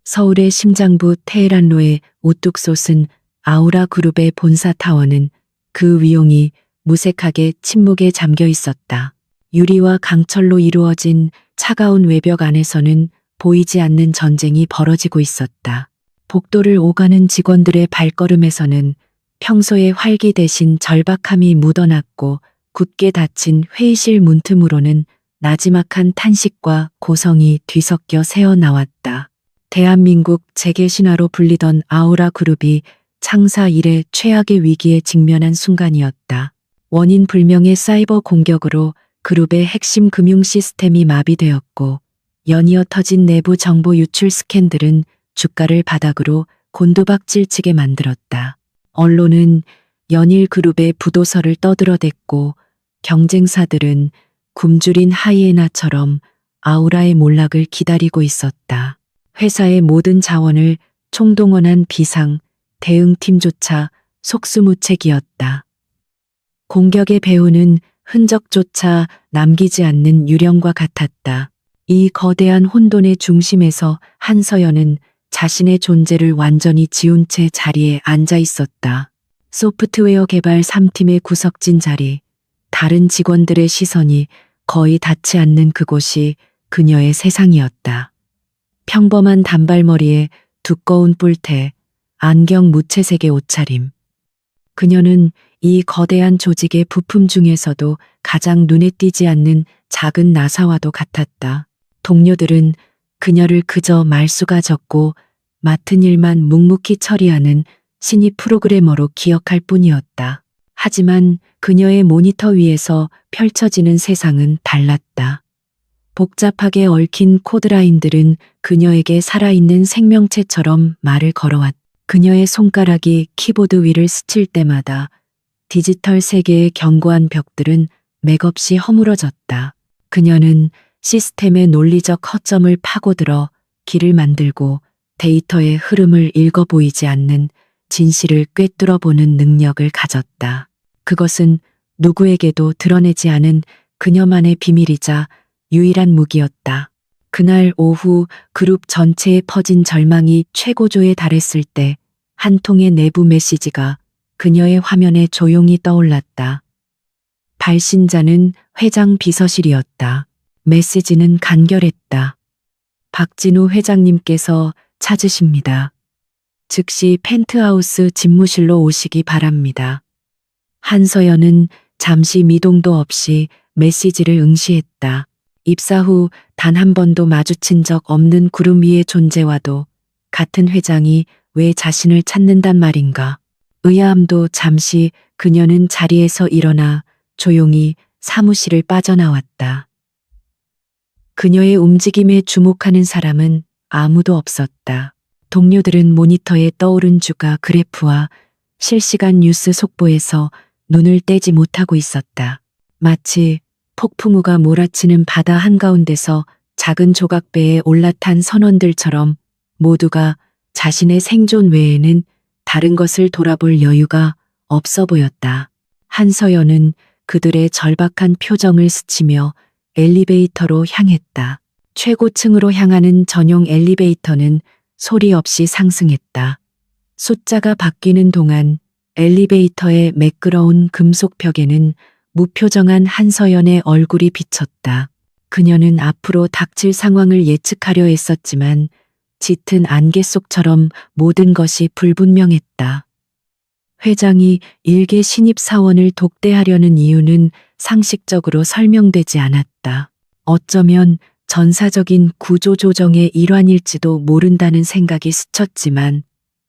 서울의 심장부 테헤란로에 우뚝 솟은 아우라 그룹의 본사 타워는 그 위용이 무색하게 침묵에 잠겨 있었다. 유리와 강철로 이루어진 차가운 외벽 안에서는 보이지 않는 전쟁이 벌어지고 있었다. 복도를 오가는 직원들의 발걸음에서는 평소의 활기 대신 절박함이 묻어났고 굳게 닫힌 회의실 문틈으로는 나지막한 탄식과 고성이 뒤섞여 새어나왔다. 대한민국 재계신화로 불리던 아우라 그룹이 창사 이래 최악의 위기에 직면한 순간이었다. 원인 불명의 사이버 공격으로 그룹의 핵심 금융 시스템이 마비되었고 연이어 터진 내부 정보 유출 스캔들은 주가를 바닥으로 곤두박질치게 만들었다. 언론은 연일 그룹의 부도서를 떠들어댔고 경쟁사들은 굶주린 하이에나처럼 아우라의 몰락을 기다리고 있었다. 회사의 모든 자원을 총동원한 비상 대응팀조차 속수무책이었다. 공격의 배후는 흔적조차 남기지 않는 유령과 같았다. 이 거대한 혼돈의 중심에서 한서연은 자신의 존재를 완전히 지운 채 자리에 앉아 있었다. 소프트웨어 개발 3팀의 구석진 자리, 다른 직원들의 시선이 거의 닿지 않는 그곳이 그녀의 세상이었다. 평범한 단발머리에 두꺼운 뿔테, 안경 무채색의 옷차림. 그녀는 이 거대한 조직의 부품 중에서도 가장 눈에 띄지 않는 작은 나사와도 같았다. 동료들은 그녀를 그저 말수가 적고 맡은 일만 묵묵히 처리하는 신입 프로그래머로 기억할 뿐이었다. 하지만 그녀의 모니터 위에서 펼쳐지는 세상은 달랐다. 복잡하게 얽힌 코드라인들은 그녀에게 살아있는 생명체처럼 말을 걸어왔다. 그녀의 손가락이 키보드 위를 스칠 때마다 디지털 세계의 견고한 벽들은 맥없이 허물어졌다. 그녀는 시스템의 논리적 허점을 파고들어 길을 만들고 데이터의 흐름을 읽어 보이지 않는 진실을 꿰뚫어 보는 능력을 가졌다. 그것은 누구에게도 드러내지 않은 그녀만의 비밀이자 유일한 무기였다. 그날 오후 그룹 전체에 퍼진 절망이 최고조에 달했을 때 한 통의 내부 메시지가 그녀의 화면에 조용히 떠올랐다. 발신자는 회장 비서실이었다. 메시지는 간결했다. 박진우 회장님께서 찾으십니다. 즉시 펜트하우스 집무실로 오시기 바랍니다. 한서연은 잠시 미동도 없이 메시지를 응시했다. 입사 후 단 한 번도 마주친 적 없는 구름 위의 존재와도 같은 회장이 왜 자신을 찾는단 말인가. 의아함도 잠시 그녀는 자리에서 일어나 조용히 사무실을 빠져나왔다. 그녀의 움직임에 주목하는 사람은 아무도 없었다. 동료들은 모니터에 떠오른 주가 그래프와 실시간 뉴스 속보에서 눈을 떼지 못하고 있었다. 마치 폭풍우가 몰아치는 바다 한가운데서 작은 조각배에 올라탄 선원들처럼 모두가 자신의 생존 외에는 다른 것을 돌아볼 여유가 없어 보였다. 한서연은 그들의 절박한 표정을 스치며 엘리베이터로 향했다. 최고층으로 향하는 전용 엘리베이터는 소리 없이 상승했다. 숫자가 바뀌는 동안 엘리베이터의 매끄러운 금속 벽에는 무표정한 한서연의 얼굴이 비쳤다. 그녀는 앞으로 닥칠 상황을 예측하려 했었지만 짙은 안개 속처럼 모든 것이 불분명했다. 회장이 일개 신입 사원을 독대하려는 이유는 상식적으로 설명되지 않았다. 어쩌면 전사적인 구조 조정의 일환일지도 모른다는 생각이 스쳤지만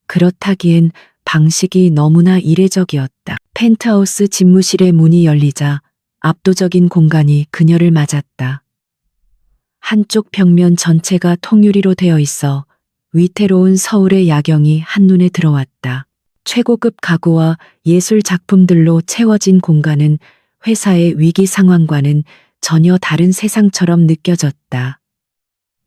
그렇다기엔 방식이 너무나 이례적이었다. 펜트하우스 집무실의 문이 열리자 압도적인 공간이 그녀를 맞았다. 한쪽 벽면 전체가 통유리로 되어 있어 위태로운 서울의 야경이 한눈에 들어왔다. 최고급 가구와 예술 작품들로 채워진 공간은 회사의 위기 상황과는 전혀 다른 세상처럼 느껴졌다.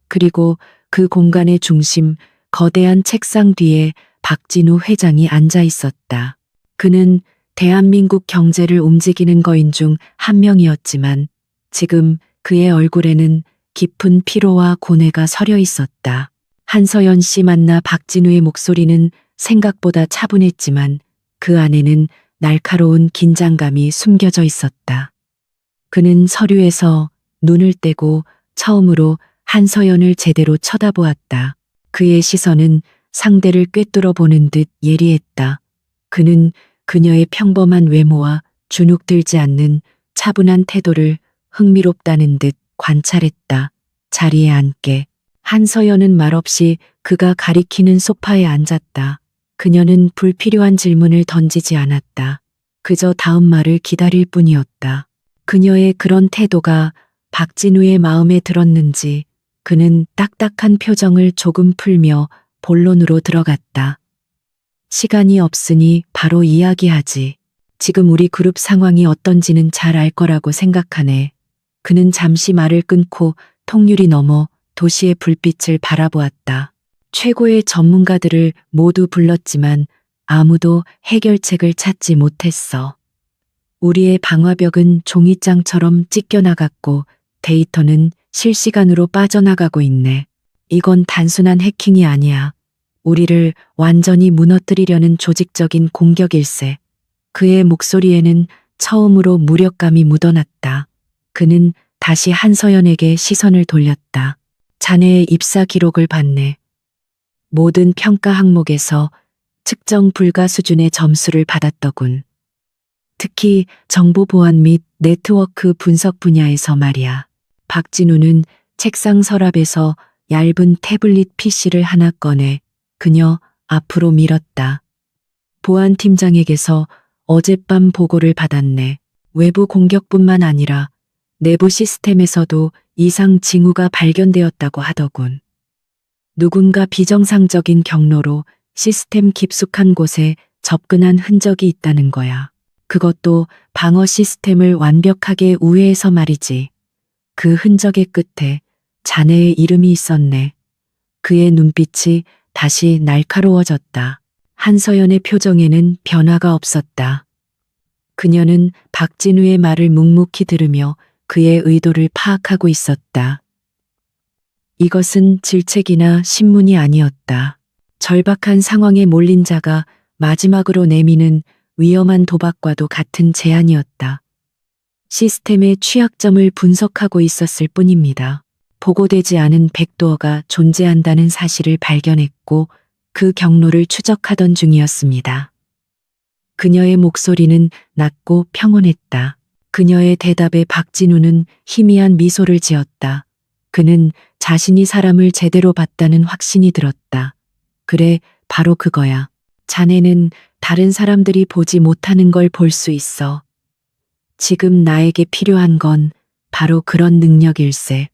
그리고 그 공간의 중심, 거대한 책상 뒤에 박진우 회장이 앉아 있었다. 그는 대한민국 경제를 움직이는 거인 중 한 명이었지만 지금 그의 얼굴에는 깊은 피로와 고뇌가 서려 있었다. 한서연 씨 만나 박진우의 목소리는 생각보다 차분했지만 그 안에는 날카로운 긴장감이 숨겨져 있었다. 그는 서류에서 눈을 떼고 처음으로 한서연을 제대로 쳐다보았다. 그의 시선은 상대를 꿰뚫어 보는 듯 예리했다. 그는 그녀의 평범한 외모와 주눅들지 않는 차분한 태도를 흥미롭다는 듯 관찰했다. 자리에 앉게. 한서연은 말없이 그가 가리키는 소파에 앉았다. 그녀는 불필요한 질문을 던지지 않았다. 그저 다음 말을 기다릴 뿐이었다. 그녀의 그런 태도가 박진우의 마음에 들었는지 그는 딱딱한 표정을 조금 풀며 본론으로 들어갔다. 시간이 없으니 바로 이야기하지. 지금 우리 그룹 상황이 어떤지는 잘 알 거라고 생각하네. 그는 잠시 말을 끊고 통유리 너머 도시의 불빛을 바라보았다. 최고의 전문가들을 모두 불렀지만 아무도 해결책을 찾지 못했어. 우리의 방화벽은 종이장처럼 찢겨나갔고 데이터는 실시간으로 빠져나가고 있네. 이건 단순한 해킹이 아니야. 우리를 완전히 무너뜨리려는 조직적인 공격일세. 그의 목소리에는 처음으로 무력감이 묻어났다. 그는 다시 한서연에게 시선을 돌렸다. 자네의 입사 기록을 봤네. 모든 평가 항목에서 측정 불가 수준의 점수를 받았더군. 특히 정보 보안 및 네트워크 분석 분야에서 말이야. 박진우는 책상 서랍에서 얇은 태블릿 PC를 하나 꺼내 그녀 앞으로 밀었다. 보안팀장에게서 어젯밤 보고를 받았네. 외부 공격뿐만 아니라 내부 시스템에서도 이상 징후가 발견되었다고 하더군. 누군가 비정상적인 경로로 시스템 깊숙한 곳에 접근한 흔적이 있다는 거야. 그것도 방어 시스템을 완벽하게 우회해서 말이지. 그 흔적의 끝에 자네의 이름이 있었네. 그의 눈빛이 다시 날카로워졌다. 한서연의 표정에는 변화가 없었다. 그녀는 박진우의 말을 묵묵히 들으며 그의 의도를 파악하고 있었다. 이것은 질책이나 신문이 아니었다. 절박한 상황에 몰린 자가 마지막으로 내미는 위험한 도박과도 같은 제안이었다. 시스템의 취약점을 분석하고 있었을 뿐입니다. 보고되지 않은 백도어가 존재한다는 사실을 발견했고 그 경로를 추적하던 중이었습니다. 그녀의 목소리는 낮고 평온했다. 그녀의 대답에 박진우는 희미한 미소를 지었다. 그는 자신이 사람을 제대로 봤다는 확신이 들었다. 그래, 바로 그거야. 자네는 다른 사람들이 보지 못하는 걸 볼 수 있어. 지금 나에게 필요한 건 바로 그런 능력일세.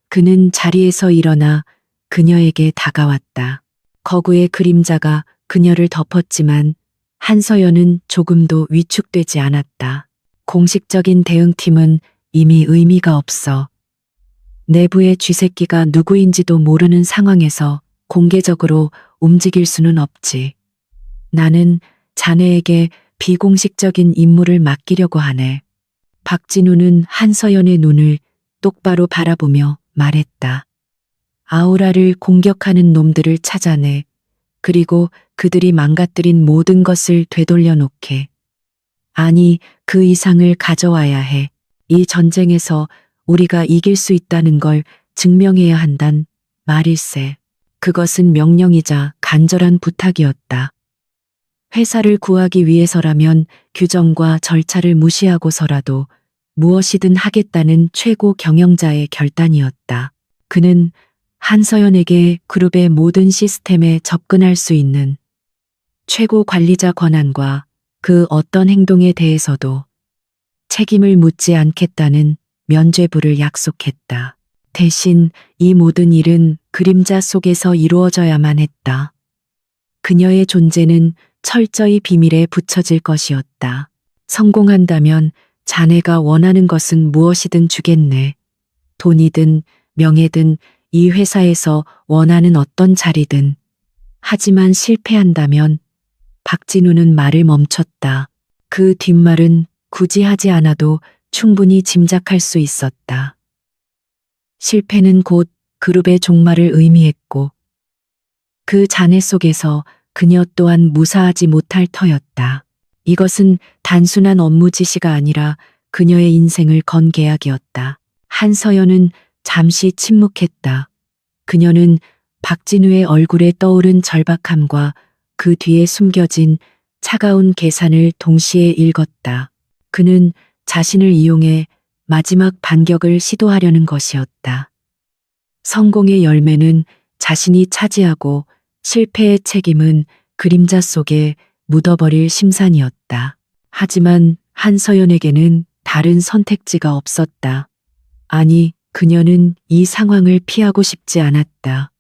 그는 자리에서 일어나 그녀에게 다가왔다. 거구의 그림자가 그녀를 덮었지만 한서연은 조금도 위축되지 않았다. 공식적인 대응팀은 이미 의미가 없어. 내부의 쥐새끼가 누구인지도 모르는 상황에서 공개적으로 움직일 수는 없지. 나는 자네에게 비공식적인 임무를 맡기려고 하네. 박진우는 한서연의 눈을 똑바로 바라보며 말했다. 아우라를 공격하는 놈들을 찾아내. 그리고 그들이 망가뜨린 모든 것을 되돌려 놓게. 아니, 그 이상을 가져와야 해. 이 전쟁에서 우리가 이길 수 있다는 걸 증명해야 한단 말일세. 그것은 명령이자 간절한 부탁이었다. 회사를 구하기 위해서라면 규정과 절차를 무시하고서라도 무엇이든 하겠다는 최고 경영자의 결단이었다. 그는 한서연에게 그룹의 모든 시스템에 접근할 수 있는 최고 관리자 권한과 그 어떤 행동에 대해서도 책임을 묻지 않겠다는 면죄부를 약속했다. 대신 이 모든 일은 그림자 속에서 이루어져야만 했다. 그녀의 존재는 철저히 비밀에 붙여질 것이었다. 성공한다면 자네가 원하는 것은 무엇이든 주겠네. 돈이든 명예든 이 회사에서 원하는 어떤 자리든. 하지만 실패한다면 박진우는 말을 멈췄다. 그 뒷말은 굳이 하지 않아도 충분히 짐작할 수 있었다. 실패는 곧 그룹의 종말을 의미했고 그 잔해 속에서 그녀 또한 무사하지 못할 터였다. 이것은 단순한 업무 지시가 아니라 그녀의 인생을 건 계약이었다. 한서연은 잠시 침묵했다. 그녀는 박진우의 얼굴에 떠오른 절박함과 그 뒤에 숨겨진 차가운 계산을 동시에 읽었다. 그는 자신을 이용해 마지막 반격을 시도하려는 것이었다. 성공의 열매는 자신이 차지하고 실패의 책임은 그림자 속에 묻어버릴 심산이었다. 하지만 한서연에게는 다른 선택지가 없었다. 아니, 그녀는 이 상황을 피하고 싶지 않았다.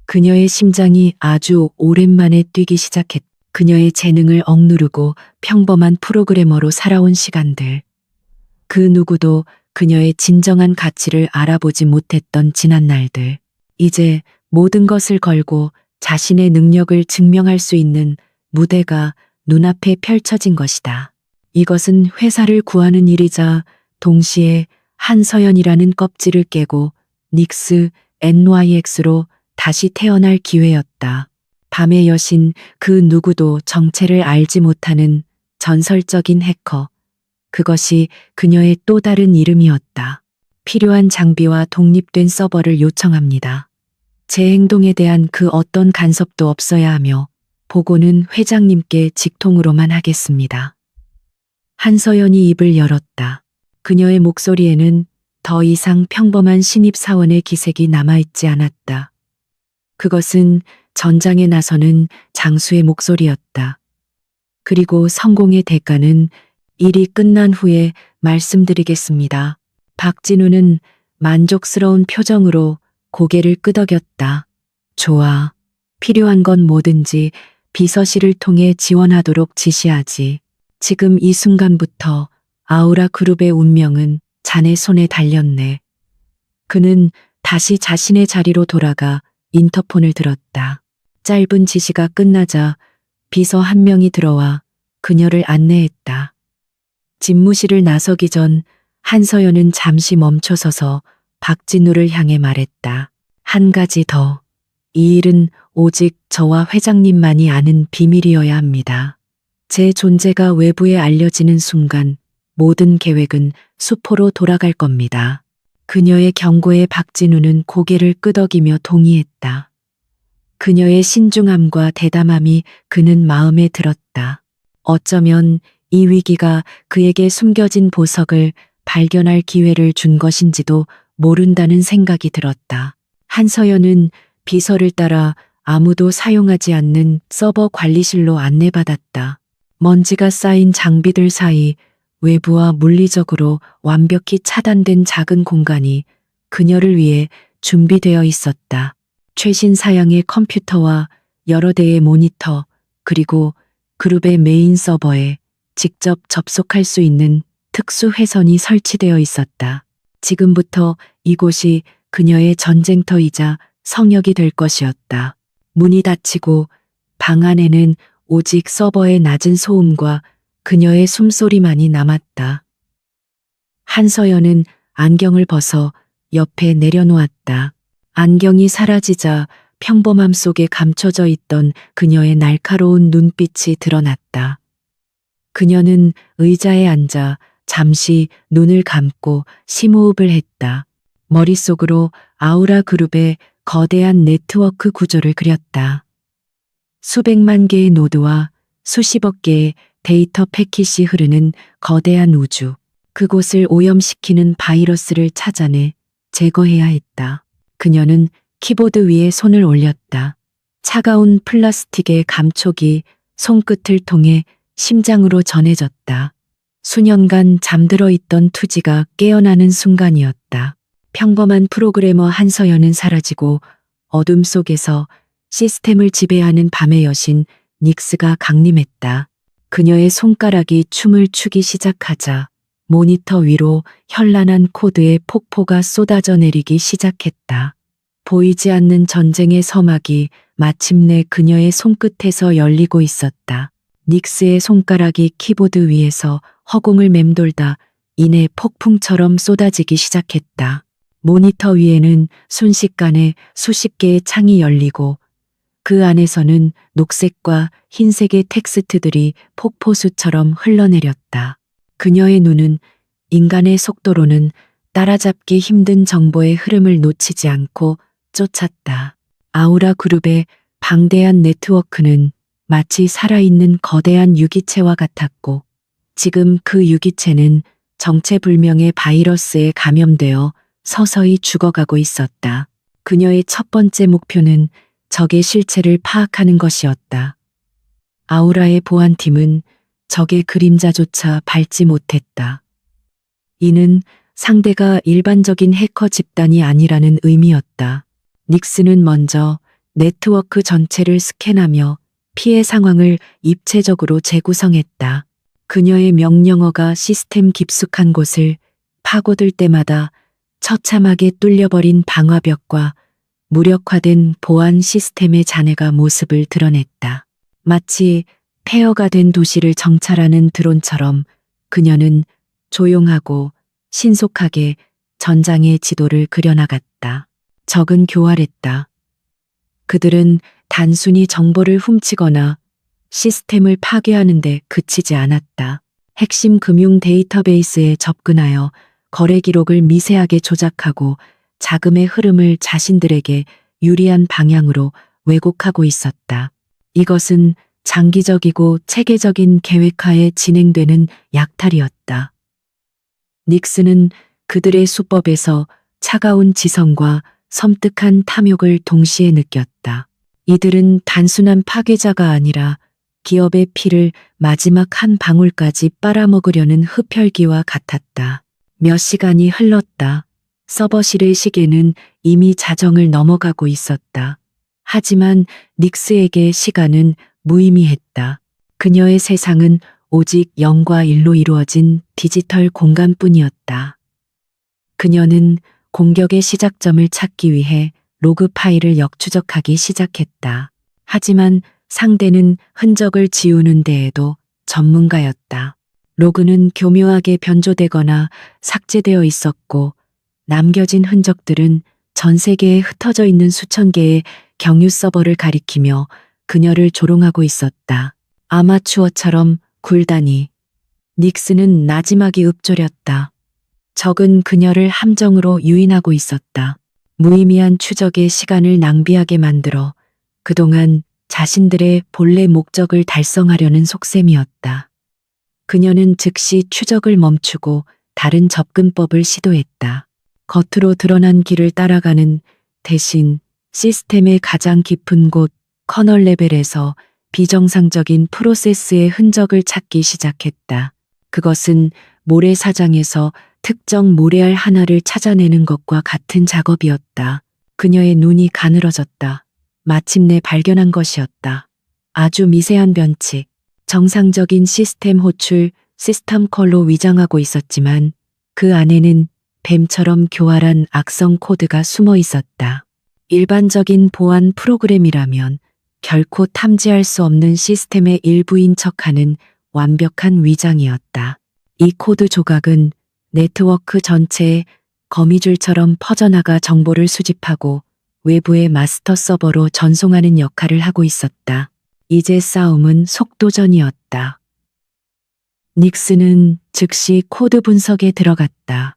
그녀의 심장이 아주 오랜만에 뛰기 시작했다. 그녀의 재능을 억누르고 평범한 프로그래머로 살아온 시간들. 그 누구도 그녀의 진정한 가치를 알아보지 못했던 지난 날들. 이제 모든 것을 걸고 자신의 능력을 증명할 수 있는 무대가 눈앞에 펼쳐진 것이다. 이것은 회사를 구하는 일이자 동시에 한서연이라는 껍질을 깨고 닉스 NYX로 다시 태어날 기회였다. 밤의 여신, 그 누구도 정체를 알지 못하는 전설적인 해커. 그것이 그녀의 또 다른 이름이었다. 필요한 장비와 독립된 서버를 요청합니다. 제 행동에 대한 그 어떤 간섭도 없어야 하며 보고는 회장님께 직통으로만 하겠습니다. 한서연이 입을 열었다. 그녀의 목소리에는 더 이상 평범한 신입사원의 기색이 남아있지 않았다. 그것은 전장에 나서는 장수의 목소리였다. 그리고 성공의 대가는 일이 끝난 후에 말씀드리겠습니다. 박진우는 만족스러운 표정으로 고개를 끄덕였다. 좋아. 필요한 건 뭐든지 비서실을 통해 지원하도록 지시하지. 지금 이 순간부터 아우라 그룹의 운명은 자네 손에 달렸네. 그는 다시 자신의 자리로 돌아가 인터폰을 들었다. 짧은 지시가 끝나자 비서 한 명이 들어와 그녀를 안내했다. 집무실을 나서기 전 한서연은 잠시 멈춰서서 박진우를 향해 말했다. 한 가지 더. 이 일은 오직 저와 회장님만이 아는 비밀이어야 합니다. 제 존재가 외부에 알려지는 순간 모든 계획은 수포로 돌아갈 겁니다. 그녀의 경고에 박진우는 고개를 끄덕이며 동의했다. 그녀의 신중함과 대담함이 그는 마음에 들었다. 어쩌면 이 위기가 그에게 숨겨진 보석을 발견할 기회를 준 것인지도 모른다는 생각이 들었다. 한서연은 비서를 따라 아무도 사용하지 않는 서버 관리실로 안내받았다. 먼지가 쌓인 장비들 사이 외부와 물리적으로 완벽히 차단된 작은 공간이 그녀를 위해 준비되어 있었다. 최신 사양의 컴퓨터와 여러 대의 모니터, 그리고 그룹의 메인 서버에 직접 접속할 수 있는 특수 회선이 설치되어 있었다. 지금부터 이곳이 그녀의 전쟁터이자 성역이 될 것이었다. 문이 닫히고 방 안에는 오직 서버의 낮은 소음과 그녀의 숨소리만이 남았다. 한서연은 안경을 벗어 옆에 내려놓았다. 안경이 사라지자 평범함 속에 감춰져 있던 그녀의 날카로운 눈빛이 드러났다. 그녀는 의자에 앉아 잠시 눈을 감고 심호흡을 했다. 머릿속으로 아우라 그룹의 거대한 네트워크 구조를 그렸다. 수백만 개의 노드와 수십억 개의 데이터 패킷이 흐르는 거대한 우주. 그곳을 오염시키는 바이러스를 찾아내 제거해야 했다. 그녀는 키보드 위에 손을 올렸다. 차가운 플라스틱의 감촉이 손끝을 통해 심장으로 전해졌다. 수년간 잠들어 있던 투지가 깨어나는 순간이었다. 평범한 프로그래머 한서연은 사라지고 어둠 속에서 시스템을 지배하는 밤의 여신 닉스가 강림했다. 그녀의 손가락이 춤을 추기 시작하자 모니터 위로 현란한 코드의 폭포가 쏟아져 내리기 시작했다. 보이지 않는 전쟁의 서막이 마침내 그녀의 손끝에서 열리고 있었다. 닉스의 손가락이 키보드 위에서 허공을 맴돌다 이내 폭풍처럼 쏟아지기 시작했다. 모니터 위에는 순식간에 수십 개의 창이 열리고 그 안에서는 녹색과 흰색의 텍스트들이 폭포수처럼 흘러내렸다. 그녀의 눈은 인간의 속도로는 따라잡기 힘든 정보의 흐름을 놓치지 않고 쫓았다. 아우라 그룹의 방대한 네트워크는 마치 살아있는 거대한 유기체와 같았고, 지금 그 유기체는 정체불명의 바이러스에 감염되어 서서히 죽어가고 있었다. 그녀의 첫 번째 목표는 적의 실체를 파악하는 것이었다. 아우라의 보안팀은 적의 그림자조차 밟지 못했다. 이는 상대가 일반적인 해커 집단이 아니라는 의미였다. 닉스는 먼저 네트워크 전체를 스캔하며 피해 상황을 입체적으로 재구성했다. 그녀의 명령어가 시스템 깊숙한 곳을 파고들 때마다 처참하게 뚫려버린 방화벽과 무력화된 보안 시스템의 잔해가 모습을 드러냈다. 마치 폐허가 된 도시를 정찰하는 드론처럼 그녀는 조용하고 신속하게 전장의 지도를 그려나갔다. 적은 교활했다. 그들은 단순히 정보를 훔치거나 시스템을 파괴하는 데 그치지 않았다. 핵심 금융 데이터베이스에 접근하여 거래 기록을 미세하게 조작하고 자금의 흐름을 자신들에게 유리한 방향으로 왜곡하고 있었다. 이것은 장기적이고 체계적인 계획하에 진행되는 약탈이었다. 닉스는 그들의 수법에서 차가운 지성과 섬뜩한 탐욕을 동시에 느꼈다. 이들은 단순한 파괴자가 아니라 기업의 피를 마지막 한 방울까지 빨아먹으려는 흡혈귀와 같았다. 몇 시간이 흘렀다. 서버실의 시계는 이미 자정을 넘어가고 있었다. 하지만 닉스에게 시간은 무의미했다. 그녀의 세상은 오직 0과 1로 이루어진 디지털 공간뿐이었다. 그녀는 공격의 시작점을 찾기 위해 로그 파일을 역추적하기 시작했다. 하지만 상대는 흔적을 지우는 데에도 전문가였다. 로그는 교묘하게 변조되거나 삭제되어 있었고, 남겨진 흔적들은 전 세계에 흩어져 있는 수천 개의 경유 서버를 가리키며 그녀를 조롱하고 있었다. 아마추어처럼 굴다니. 닉스는 나지막이 읊조렸다. 적은 그녀를 함정으로 유인하고 있었다. 무의미한 추적에 시간을 낭비하게 만들어 그동안 자신들의 본래 목적을 달성하려는 속셈이었다. 그녀는 즉시 추적을 멈추고 다른 접근법을 시도했다. 겉으로 드러난 길을 따라가는 대신 시스템의 가장 깊은 곳 커널 레벨에서 비정상적인 프로세스의 흔적을 찾기 시작했다. 그것은 모래사장에서 특정 모래알 하나를 찾아내는 것과 같은 작업이었다. 그녀의 눈이 가늘어졌다. 마침내 발견한 것이었다. 아주 미세한 변칙, 정상적인 시스템 호출, 시스템 컬로 위장하고 있었지만 그 안에는 뱀처럼 교활한 악성 코드가 숨어 있었다. 일반적인 보안 프로그램이라면 결코 탐지할 수 없는 시스템의 일부인 척하는 완벽한 위장이었다. 이 코드 조각은 네트워크 전체에 거미줄처럼 퍼져나가 정보를 수집하고 외부의 마스터 서버로 전송하는 역할을 하고 있었다. 이제 싸움은 속도전이었다. 닉스는 즉시 코드 분석에 들어갔다.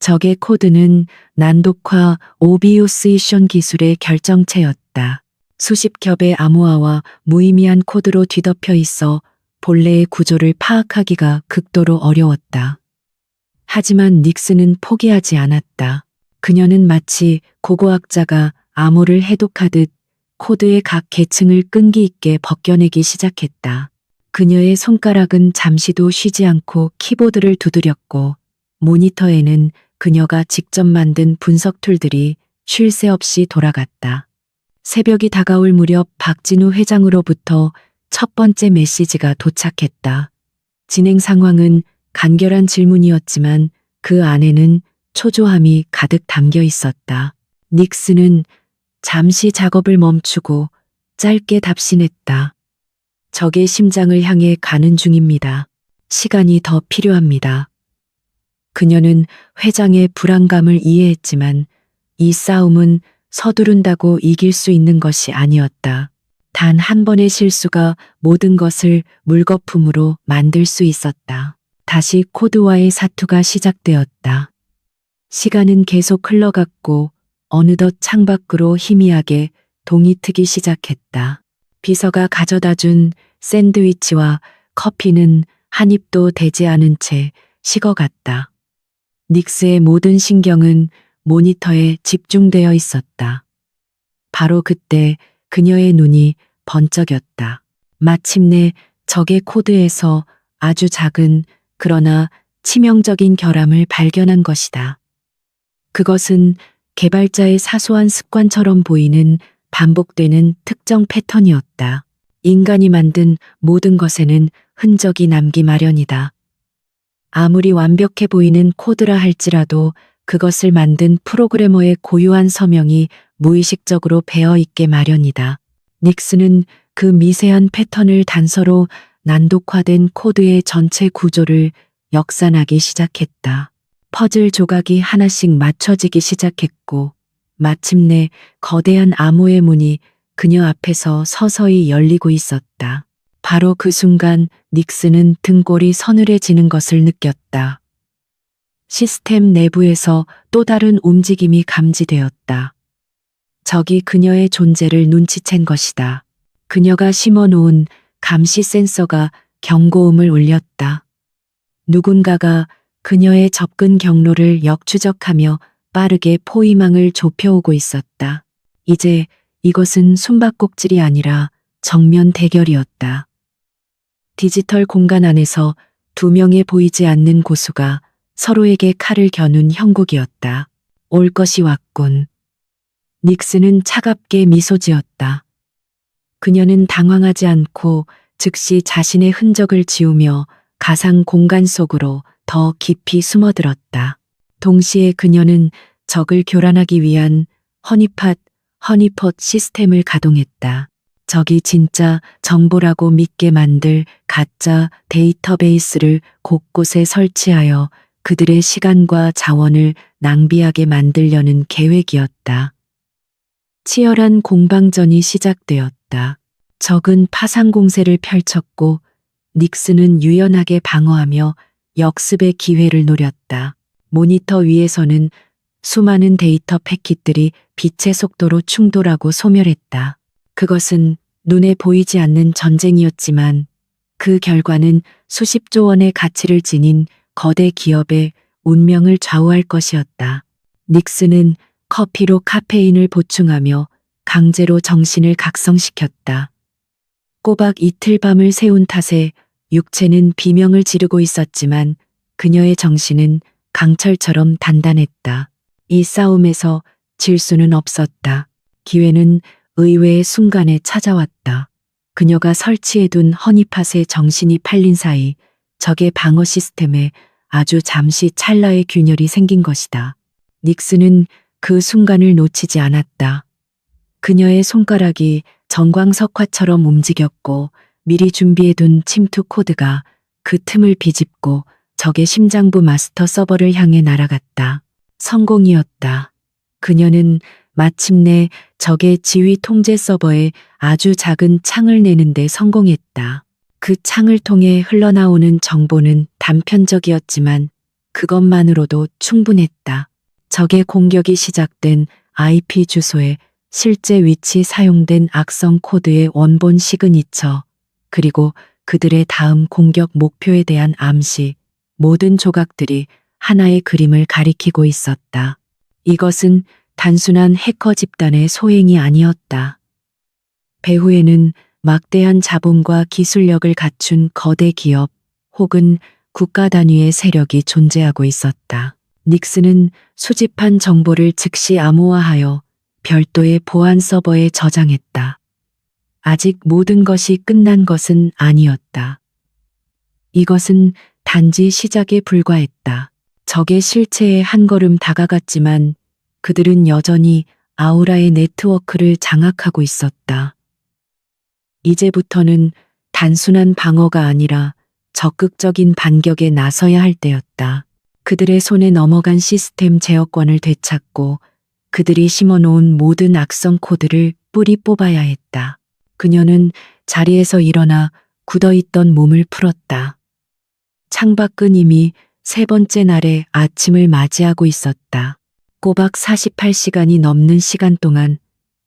적의 코드는 난독화 오비우스이션 기술의 결정체였다. 수십 겹의 암호화와 무의미한 코드로 뒤덮여 있어 본래의 구조를 파악하기가 극도로 어려웠다. 하지만 닉스는 포기하지 않았다. 그녀는 마치 고고학자가 암호를 해독하듯 코드의 각 계층을 끈기 있게 벗겨내기 시작했다. 그녀의 손가락은 잠시도 쉬지 않고 키보드를 두드렸고 모니터에는 그녀가 직접 만든 분석 툴들이 쉴 새 없이 돌아갔다. 새벽이 다가올 무렵 박진우 회장으로부터 첫 번째 메시지가 도착했다. 진행 상황은 간결한 질문이었지만 그 안에는 초조함이 가득 담겨 있었다. 닉스는 잠시 작업을 멈추고 짧게 답신했다. 적의 심장을 향해 가는 중입니다. 시간이 더 필요합니다. 그녀는 회장의 불안감을 이해했지만 이 싸움은 서두른다고 이길 수 있는 것이 아니었다. 단 한 번의 실수가 모든 것을 물거품으로 만들 수 있었다. 다시 코드와의 사투가 시작되었다. 시간은 계속 흘러갔고 어느덧 창밖으로 희미하게 동이 트기 시작했다. 비서가 가져다 준 샌드위치와 커피는 한 입도 되지 않은 채 식어갔다. 닉스의 모든 신경은 모니터에 집중되어 있었다. 바로 그때 그녀의 눈이 번쩍였다. 마침내 적의 코드에서 아주 작은 그러나 치명적인 결함을 발견한 것이다. 그것은 개발자의 사소한 습관처럼 보이는 반복되는 특정 패턴이었다. 인간이 만든 모든 것에는 흔적이 남기 마련이다. 아무리 완벽해 보이는 코드라 할지라도 그것을 만든 프로그래머의 고유한 서명이 무의식적으로 배어 있게 마련이다. 닉스는 그 미세한 패턴을 단서로 난독화된 코드의 전체 구조를 역산하기 시작했다. 퍼즐 조각이 하나씩 맞춰지기 시작했고 마침내 거대한 암호의 문이 그녀 앞에서 서서히 열리고 있었다. 바로 그 순간 닉스는 등골이 서늘해지는 것을 느꼈다. 시스템 내부에서 또 다른 움직임이 감지되었다. 적이 그녀의 존재를 눈치챈 것이다. 그녀가 심어놓은 감시 센서가 경고음을 울렸다. 누군가가 그녀의 접근 경로를 역추적하며 빠르게 포위망을 좁혀오고 있었다. 이제 이것은 숨바꼭질이 아니라 정면 대결이었다. 디지털 공간 안에서 두 명의 보이지 않는 고수가 서로에게 칼을 겨눈 형국이었다. 올 것이 왔군. 닉스는 차갑게 미소 지었다. 그녀는 당황하지 않고 즉시 자신의 흔적을 지우며 가상 공간 속으로 더 깊이 숨어들었다. 동시에 그녀는 적을 교란하기 위한 허니폿 시스템을 가동했다. 적이 진짜 정보라고 믿게 만들 가짜 데이터베이스를 곳곳에 설치하여 그들의 시간과 자원을 낭비하게 만들려는 계획이었다. 치열한 공방전이 시작되었다. 적은 파상 공세를 펼쳤고 닉스는 유연하게 방어하며 역습의 기회를 노렸다. 모니터 위에서는 수많은 데이터 패킷들이 빛의 속도로 충돌하고 소멸했다. 그것은 눈에 보이지 않는 전쟁이었지만 그 결과는 수십조 원의 가치를 지닌 거대 기업의 운명을 좌우할 것이었다. 닉스는 커피로 카페인을 보충하며 강제로 정신을 각성시켰다. 꼬박 이틀 밤을 새운 탓에 육체는 비명을 지르고 있었지만 그녀의 정신은 강철처럼 단단했다. 이 싸움에서 질 수는 없었다. 기회는 의외의 순간에 찾아왔다. 그녀가 설치해둔 허니폿의 정신이 팔린 사이 적의 방어 시스템에 아주 잠시 찰나의 균열이 생긴 것이다. 닉스는 그 순간을 놓치지 않았다. 그녀의 손가락이 정광석화처럼 움직였고 미리 준비해둔 침투 코드가 그 틈을 비집고 적의 심장부 마스터 서버를 향해 날아갔다. 성공이었다. 그녀는 마침내 적의 지휘 통제 서버에 아주 작은 창을 내는데 성공했다. 그 창을 통해 흘러나오는 정보는 단편적이었지만 그것만으로도 충분했다. 적의 공격이 시작된 IP 주소에 실제 위치 사용된 악성 코드의 원본 시그니처, 그리고 그들의 다음 공격 목표에 대한 암시, 모든 조각들이 하나의 그림을 가리키고 있었다. 이것은 단순한 해커 집단의 소행이 아니었다. 배후에는 막대한 자본과 기술력을 갖춘 거대 기업 혹은 국가 단위의 세력이 존재하고 있었다. 닉스는 수집한 정보를 즉시 암호화하여 별도의 보안 서버에 저장했다. 아직 모든 것이 끝난 것은 아니었다. 이것은 단지 시작에 불과했다. 적의 실체에 한 걸음 다가갔지만 그들은 여전히 아우라의 네트워크를 장악하고 있었다. 이제부터는 단순한 방어가 아니라 적극적인 반격에 나서야 할 때였다. 그들의 손에 넘어간 시스템 제어권을 되찾고 그들이 심어놓은 모든 악성 코드를 뿌리 뽑아야 했다. 그녀는 자리에서 일어나 굳어있던 몸을 풀었다. 창밖은 이미 세 번째 날의 아침을 맞이하고 있었다. 꼬박 48시간이 넘는 시간 동안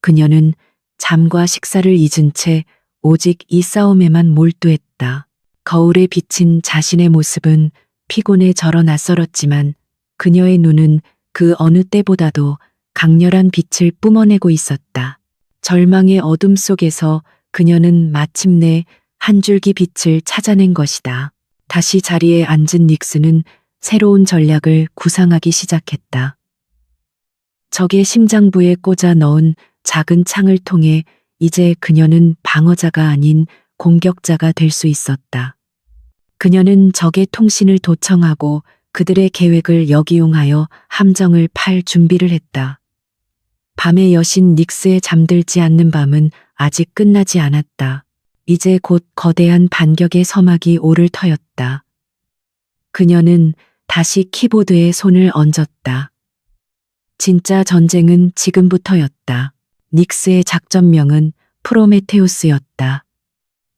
그녀는 잠과 식사를 잊은 채 오직 이 싸움에만 몰두했다. 거울에 비친 자신의 모습은 피곤에 절어 낯설었지만 그녀의 눈은 그 어느 때보다도 강렬한 빛을 뿜어내고 있었다. 절망의 어둠 속에서 그녀는 마침내 한 줄기 빛을 찾아낸 것이다. 다시 자리에 앉은 닉스는 새로운 전략을 구상하기 시작했다. 적의 심장부에 꽂아 넣은 작은 창을 통해 이제 그녀는 방어자가 아닌 공격자가 될 수 있었다. 그녀는 적의 통신을 도청하고 그들의 계획을 역이용하여 함정을 팔 준비를 했다. 밤의 여신 닉스의 잠들지 않는 밤은 아직 끝나지 않았다. 이제 곧 거대한 반격의 서막이 오를 터였다. 그녀는 다시 키보드에 손을 얹었다. 진짜 전쟁은 지금부터였다. 닉스의 작전명은 프로메테우스였다.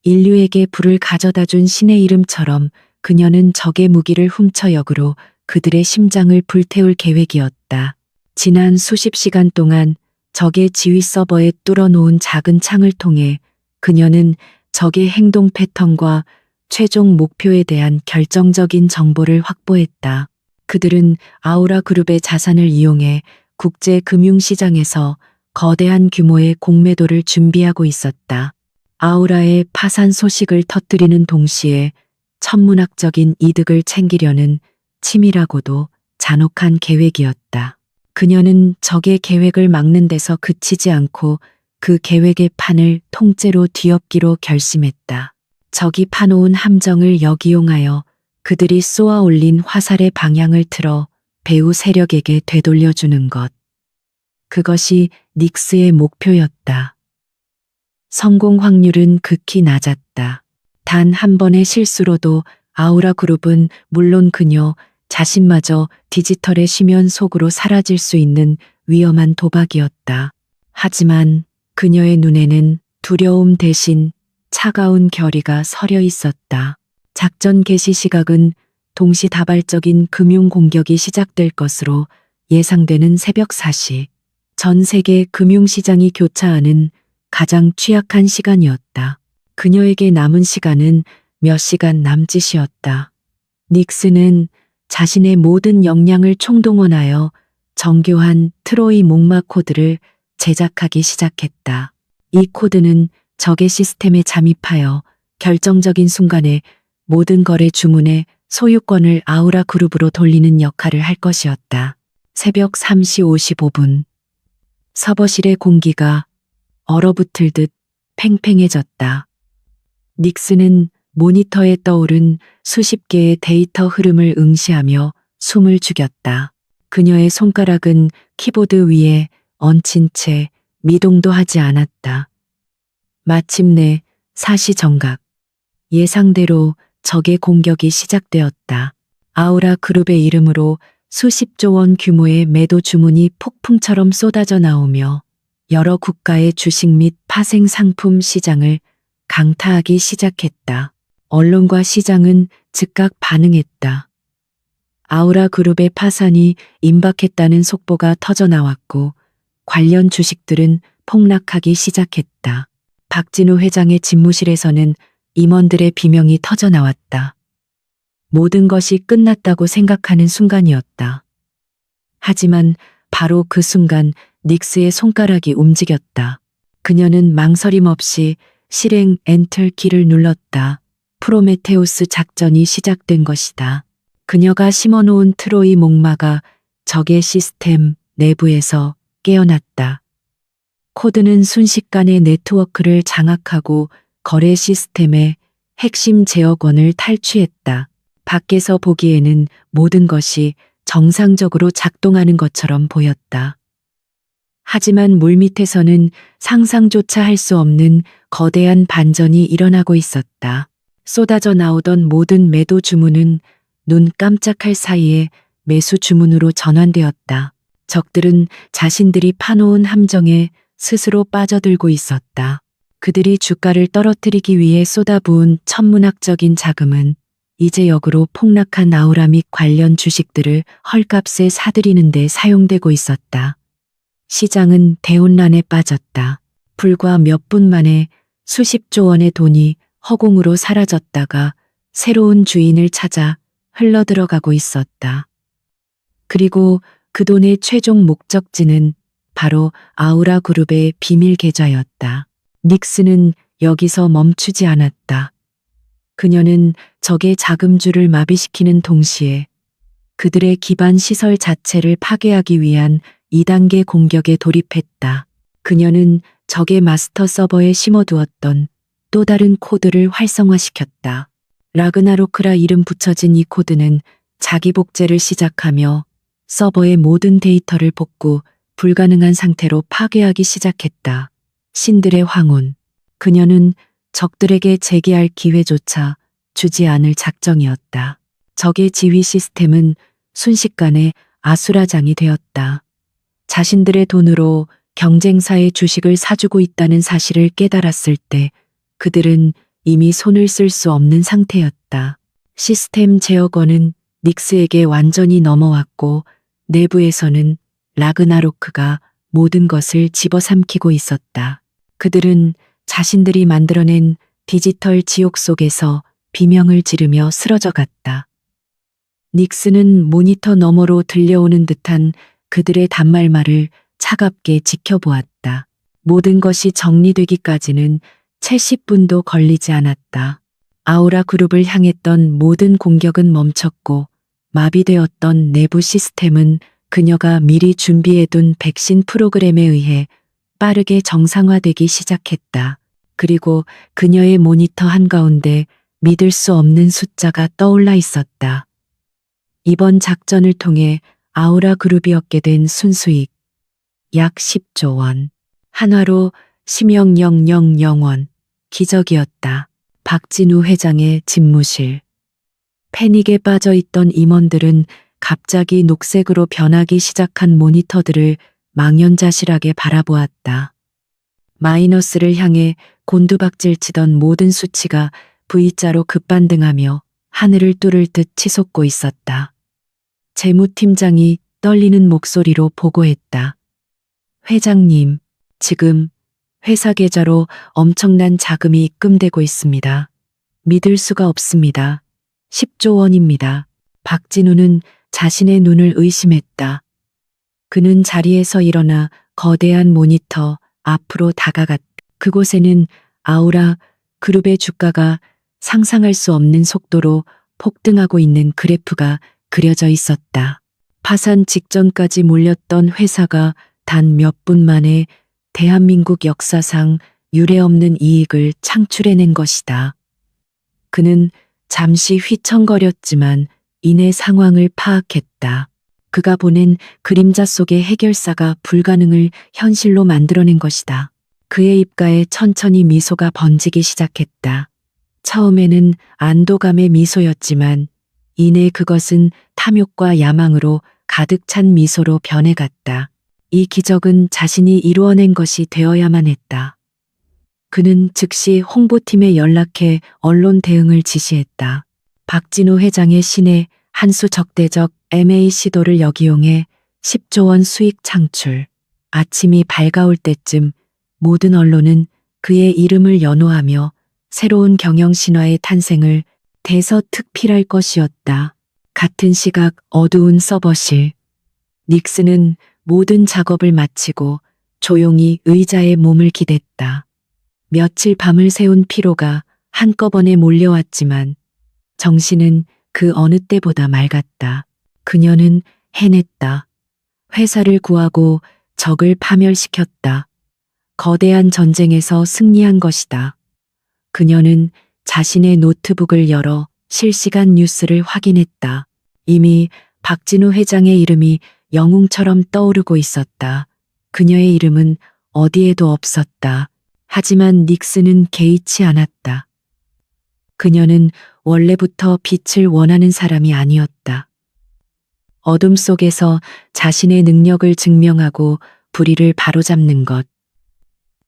인류에게 불을 가져다 준 신의 이름처럼 그녀는 적의 무기를 훔쳐 역으로 그들의 심장을 불태울 계획이었다. 지난 수십 시간 동안 적의 지휘 서버에 뚫어놓은 작은 창을 통해 그녀는 적의 행동 패턴과 최종 목표에 대한 결정적인 정보를 확보했다. 그들은 아우라 그룹의 자산을 이용해 국제 금융시장에서 거대한 규모의 공매도를 준비하고 있었다. 아우라의 파산 소식을 터뜨리는 동시에 천문학적인 이득을 챙기려는 치밀하고도 잔혹한 계획이었다. 그녀는 적의 계획을 막는 데서 그치지 않고 그 계획의 판을 통째로 뒤엎기로 결심했다. 적이 파놓은 함정을 역이용하여 그들이 쏘아 올린 화살의 방향을 틀어 배후 세력에게 되돌려주는 것. 그것이 닉스의 목표였다. 성공 확률은 극히 낮았다. 단 한 번의 실수로도 아우라 그룹은 물론 그녀 자신마저 디지털의 심연 속으로 사라질 수 있는 위험한 도박이었다. 하지만 그녀의 눈에는 두려움 대신 차가운 결의가 서려 있었다. 작전 개시 시각은 동시다발적인 금융 공격이 시작될 것으로 예상되는 새벽 4시. 전 세계 금융시장이 교차하는 가장 취약한 시간이었다. 그녀에게 남은 시간은 몇 시간 남짓이었다. 닉스는 자신의 모든 역량을 총동원하여 정교한 트로이 목마 코드를 제작하기 시작했다. 이 코드는 적의 시스템에 잠입하여 결정적인 순간에 모든 거래 주문의 소유권을 아우라 그룹으로 돌리는 역할을 할 것이었다. 새벽 3시 55분. 서버실의 공기가 얼어붙을 듯 팽팽해졌다. 닉스는 모니터에 떠오른 수십 개의 데이터 흐름을 응시하며 숨을 죽였다. 그녀의 손가락은 키보드 위에 얹힌 채 미동도 하지 않았다. 마침내 사시 정각. 예상대로 적의 공격이 시작되었다. 아우라 그룹의 이름으로 수십조 원 규모의 매도 주문이 폭풍처럼 쏟아져 나오며 여러 국가의 주식 및 파생 상품 시장을 강타하기 시작했다. 언론과 시장은 즉각 반응했다. 아우라 그룹의 파산이 임박했다는 속보가 터져 나왔고 관련 주식들은 폭락하기 시작했다. 박진우 회장의 집무실에서는 임원들의 비명이 터져 나왔다. 모든 것이 끝났다고 생각하는 순간이었다. 하지만 바로 그 순간 닉스의 손가락이 움직였다. 그녀는 망설임 없이 실행 엔터 키를 눌렀다. 프로메테우스 작전이 시작된 것이다. 그녀가 심어놓은 트로이 목마가 적의 시스템 내부에서 깨어났다. 코드는 순식간에 네트워크를 장악하고 거래 시스템의 핵심 제어권을 탈취했다. 밖에서 보기에는 모든 것이 정상적으로 작동하는 것처럼 보였다. 하지만 물밑에서는 상상조차 할 수 없는 거대한 반전이 일어나고 있었다. 쏟아져 나오던 모든 매도 주문은 눈 깜짝할 사이에 매수 주문으로 전환되었다. 적들은 자신들이 파놓은 함정에 스스로 빠져들고 있었다. 그들이 주가를 떨어뜨리기 위해 쏟아부은 천문학적인 자금은 이제 역으로 폭락한 아우라 및 관련 주식들을 헐값에 사들이는 데 사용되고 있었다. 시장은 대혼란에 빠졌다. 불과 몇 분 만에 수십조 원의 돈이 허공으로 사라졌다가 새로운 주인을 찾아 흘러들어가고 있었다. 그리고 그 돈의 최종 목적지는 바로 아우라 그룹의 비밀 계좌였다. 닉스는 여기서 멈추지 않았다. 그녀는 적의 자금줄을 마비시키는 동시에 그들의 기반 시설 자체를 파괴하기 위한 2단계 공격에 돌입했다. 그녀는 적의 마스터 서버에 심어두었던 또 다른 코드를 활성화시켰다. 라그나로크라 이름 붙여진 이 코드는 자기 복제를 시작하며 서버의 모든 데이터를 복구 불가능한 상태로 파괴하기 시작했다. 신들의 황혼. 그녀는 적들에게 재기할 기회조차 주지 않을 작정이었다. 적의 지휘 시스템은 순식간에 아수라장이 되었다. 자신들의 돈으로 경쟁사의 주식을 사주고 있다는 사실을 깨달았을 때 그들은 이미 손을 쓸 수 없는 상태였다. 시스템 제어권은 닉스에게 완전히 넘어왔고 내부에서는 라그나로크가 모든 것을 집어삼키고 있었다. 그들은 자신들이 만들어낸 디지털 지옥 속에서 비명을 지르며 쓰러져 갔다. 닉스는 모니터 너머로 들려오는 듯한 그들의 단말말을 차갑게 지켜보았다. 모든 것이 정리되기까지는 채 10분도 걸리지 않았다. 아우라 그룹을 향했던 모든 공격은 멈췄고 마비되었던 내부 시스템은 그녀가 미리 준비해둔 백신 프로그램에 의해 빠르게 정상화되기 시작했다. 그리고 그녀의 모니터 한가운데 믿을 수 없는 숫자가 떠올라 있었다. 이번 작전을 통해 아우라 그룹이 얻게 된 순수익 약 10조 원. 한화로 10,000,000원. 기적이었다. 박진우 회장의 집무실. 패닉에 빠져 있던 임원들은 갑자기 녹색으로 변하기 시작한 모니터들을 망연자실하게 바라보았다. 마이너스를 향해 곤두박질치던 모든 수치가 V자로 급반등하며 하늘을 뚫을 듯 치솟고 있었다. 재무팀장이 떨리는 목소리로 보고했다. 회장님, 지금 회사 계좌로 엄청난 자금이 입금되고 있습니다. 믿을 수가 없습니다. 10조 원입니다. 박진우는 자신의 눈을 의심했다. 그는 자리에서 일어나 거대한 모니터 앞으로 다가갔다. 그곳에는 아우라 그룹의 주가가 상상할 수 없는 속도로 폭등하고 있는 그래프가 그려져 있었다. 파산 직전까지 몰렸던 회사가 단 몇 분 만에 대한민국 역사상 유례없는 이익을 창출해낸 것이다. 그는 잠시 휘청거렸지만 이내 상황을 파악했다. 그가 보낸 그림자 속의 해결사가 불가능을 현실로 만들어낸 것이다. 그의 입가에 천천히 미소가 번지기 시작했다. 처음에는 안도감의 미소였지만 이내 그것은 탐욕과 야망으로 가득 찬 미소로 변해갔다. 이 기적은 자신이 이루어낸 것이 되어야만 했다. 그는 즉시 홍보팀에 연락해 언론 대응을 지시했다. 박진우 회장의 신의 한수 적대적 M&A 시도를 역이용해 10조 원 수익 창출. 아침이 밝아올 때쯤 모든 언론은 그의 이름을 연호하며 새로운 경영 신화의 탄생을 대서특필할 것이었다. 같은 시각 어두운 서버실. 닉스는 모든 작업을 마치고 조용히 의자에 몸을 기댔다. 며칠 밤을 새운 피로가 한꺼번에 몰려왔지만 정신은 그 어느 때보다 맑았다. 그녀는 해냈다. 회사를 구하고 적을 파멸시켰다. 거대한 전쟁에서 승리한 것이다. 그녀는 자신의 노트북을 열어 실시간 뉴스를 확인했다. 이미 박진우 회장의 이름이 영웅처럼 떠오르고 있었다. 그녀의 이름은 어디에도 없었다. 하지만 닉스는 개의치 않았다. 그녀는 원래부터 빛을 원하는 사람이 아니었다. 어둠 속에서 자신의 능력을 증명하고 불의를 바로잡는 것.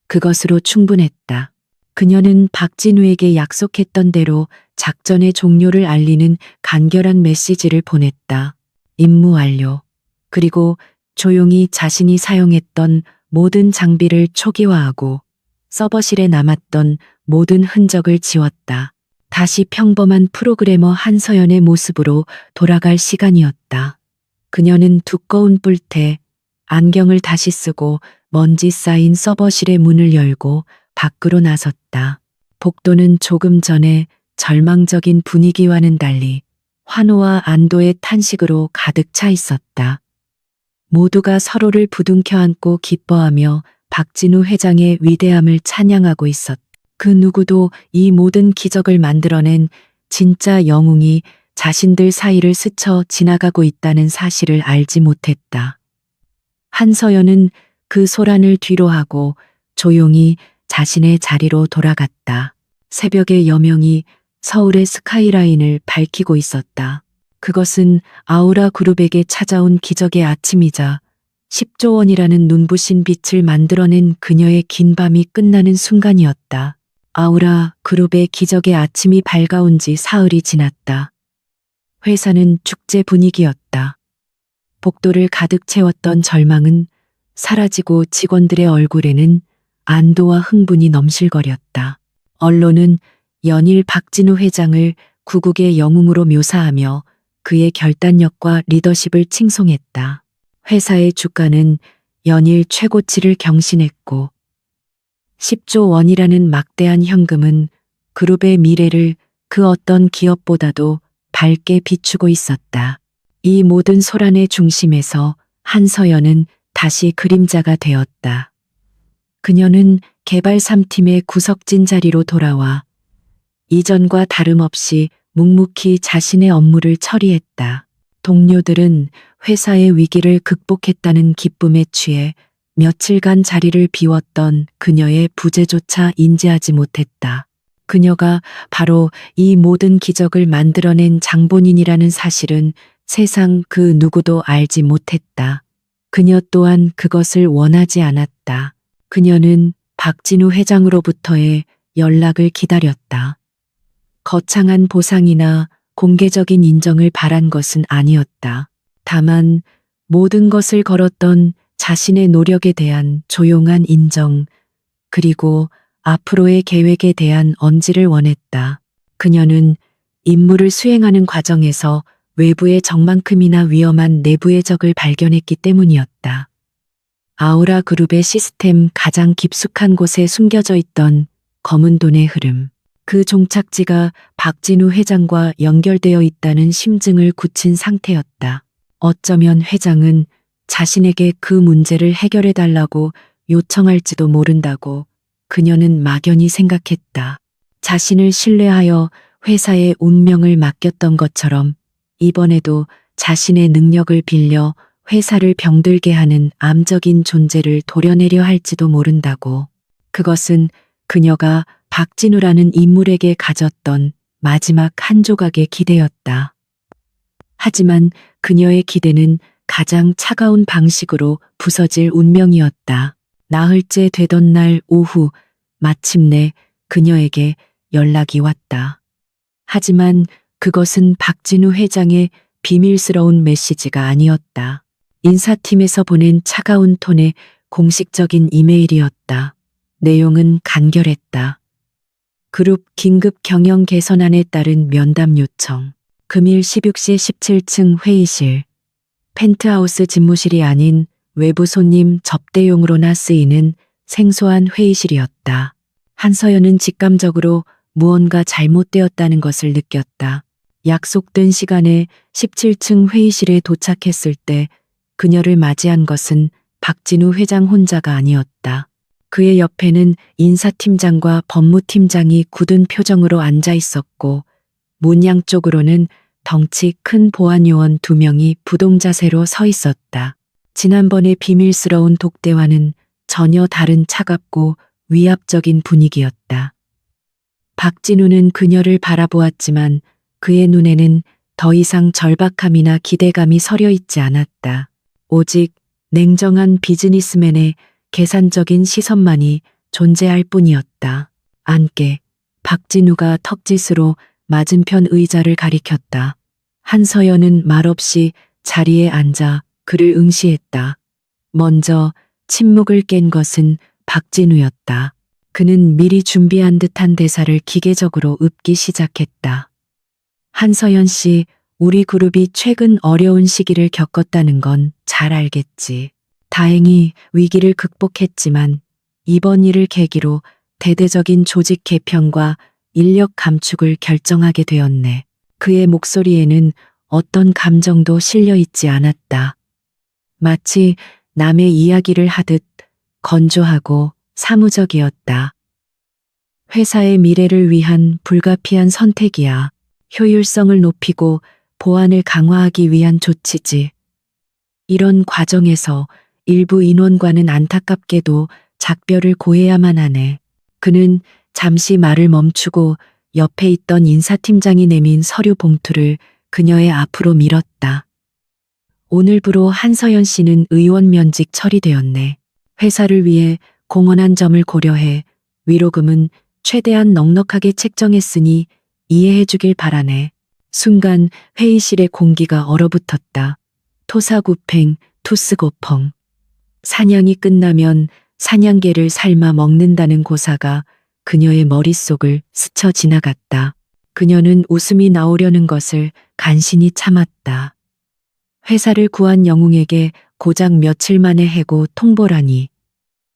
그것으로 충분했다. 그녀는 박진우에게 약속했던 대로 작전의 종료를 알리는 간결한 메시지를 보냈다. 임무 완료. 그리고 조용히 자신이 사용했던 모든 장비를 초기화하고 서버실에 남았던 모든 흔적을 지웠다. 다시 평범한 프로그래머 한서연의 모습으로 돌아갈 시간이었다. 그녀는 두꺼운 뿔테, 안경을 다시 쓰고 먼지 쌓인 서버실의 문을 열고 밖으로 나섰다. 복도는 조금 전에 절망적인 분위기와는 달리 환호와 안도의 탄식으로 가득 차 있었다. 모두가 서로를 부둥켜 안고 기뻐하며 박진우 회장의 위대함을 찬양하고 있었다. 그 누구도 이 모든 기적을 만들어낸 진짜 영웅이 자신들 사이를 스쳐 지나가고 있다는 사실을 알지 못했다. 한서연은 그 소란을 뒤로하고 조용히 자신의 자리로 돌아갔다. 새벽의 여명이 서울의 스카이라인을 밝히고 있었다. 그것은 아우라 그룹에게 찾아온 기적의 아침이자 10조 원이라는 눈부신 빛을 만들어낸 그녀의 긴 밤이 끝나는 순간이었다. 아우라 그룹의 기적의 아침이 밝아온 지 사흘이 지났다. 회사는 축제 분위기였다. 복도를 가득 채웠던 절망은 사라지고 직원들의 얼굴에는 안도와 흥분이 넘실거렸다. 언론은 연일 박진우 회장을 구국의 영웅으로 묘사하며 그의 결단력과 리더십을 칭송했다. 회사의 주가는 연일 최고치를 경신했고 10조 원이라는 막대한 현금은 그룹의 미래를 그 어떤 기업보다도 밝게 비추고 있었다. 이 모든 소란의 중심에서 한서연은 다시 그림자가 되었다. 그녀는 개발 3팀의 구석진 자리로 돌아와 이전과 다름없이 묵묵히 자신의 업무를 처리했다. 동료들은 회사의 위기를 극복했다는 기쁨에 취해 며칠간 자리를 비웠던 그녀의 부재조차 인지하지 못했다. 그녀가 바로 이 모든 기적을 만들어낸 장본인이라는 사실은 세상 그 누구도 알지 못했다. 그녀 또한 그것을 원하지 않았다. 그녀는 박진우 회장으로부터의 연락을 기다렸다. 거창한 보상이나 공개적인 인정을 바란 것은 아니었다. 다만 모든 것을 걸었던 자신의 노력에 대한 조용한 인정, 그리고 앞으로의 계획에 대한 언지를 원했다. 그녀는 임무를 수행하는 과정에서 외부의 적만큼이나 위험한 내부의 적을 발견했기 때문이었다. 아우라 그룹의 시스템 가장 깊숙한 곳에 숨겨져 있던 검은 돈의 흐름. 그 종착지가 박진우 회장과 연결되어 있다는 심증을 굳힌 상태였다. 어쩌면 회장은 자신에게 그 문제를 해결해 달라고 요청할지도 모른다고 그녀는 막연히 생각했다. 자신을 신뢰하여 회사의 운명을 맡겼던 것처럼 이번에도 자신의 능력을 빌려 회사를 병들게 하는 암적인 존재를 도려내려 할지도 모른다고. 그것은 그녀가 박진우라는 인물에게 가졌던 마지막 한 조각의 기대였다. 하지만 그녀의 기대는 가장 차가운 방식으로 부서질 운명이었다. 나흘째 되던 날 오후 마침내 그녀에게 연락이 왔다. 하지만 그것은 박진우 회장의 비밀스러운 메시지가 아니었다. 인사팀에서 보낸 차가운 톤의 공식적인 이메일이었다. 내용은 간결했다. 그룹 긴급 경영 개선안에 따른 면담 요청. 금일 16시 17층 회의실. 펜트하우스 집무실이 아닌 외부 손님 접대용으로나 쓰이는 생소한 회의실이었다. 한서연은 직감적으로 무언가 잘못되었다는 것을 느꼈다. 약속된 시간에 17층 회의실에 도착했을 때 그녀를 맞이한 것은 박진우 회장 혼자가 아니었다. 그의 옆에는 인사팀장과 법무팀장이 굳은 표정으로 앉아 있었고 문 양쪽으로는 덩치 큰 보안요원 2명이 부동자세로 서 있었다. 지난번의 비밀스러운 독대와는 전혀 다른 차갑고 위압적인 분위기였다. 박진우는 그녀를 바라보았지만 그의 눈에는 더 이상 절박함이나 기대감이 서려 있지 않았다. 오직 냉정한 비즈니스맨의 계산적인 시선만이 존재할 뿐이었다. 안께 박진우가 턱짓으로 맞은편 의자를 가리켰다. 한서연은 말없이 자리에 앉아 그를 응시했다. 먼저 침묵을 깬 것은 박진우였다. 그는 미리 준비한 듯한 대사를 기계적으로 읊기 시작했다. 한서연 씨, 우리 그룹이 최근 어려운 시기를 겪었다는 건 잘 알겠지. 다행히 위기를 극복했지만 이번 일을 계기로 대대적인 조직 개편과 인력 감축을 결정하게 되었네. 그의 목소리에는 어떤 감정도 실려 있지 않았다. 마치 남의 이야기를 하듯 건조하고 사무적이었다. 회사의 미래를 위한 불가피한 선택이야. 효율성을 높이고 보안을 강화하기 위한 조치지. 이런 과정에서 일부 인원과는 안타깝게도 작별을 고해야만 하네. 그는 잠시 말을 멈추고 옆에 있던 인사팀장이 내민 서류 봉투를 그녀의 앞으로 밀었다. 오늘부로 한서연 씨는 의원 면직 처리되었네. 회사를 위해 공헌한 점을 고려해 위로금은 최대한 넉넉하게 책정했으니 이해해 주길 바라네. 순간 회의실의 공기가 얼어붙었다. 토사구팽, 투스고펑. 사냥이 끝나면 사냥개를 삶아 먹는다는 고사가 그녀의 머릿속을 스쳐 지나갔다. 그녀는 웃음이 나오려는 것을 간신히 참았다. 회사를 구한 영웅에게 고작 며칠 만에 해고 통보라니.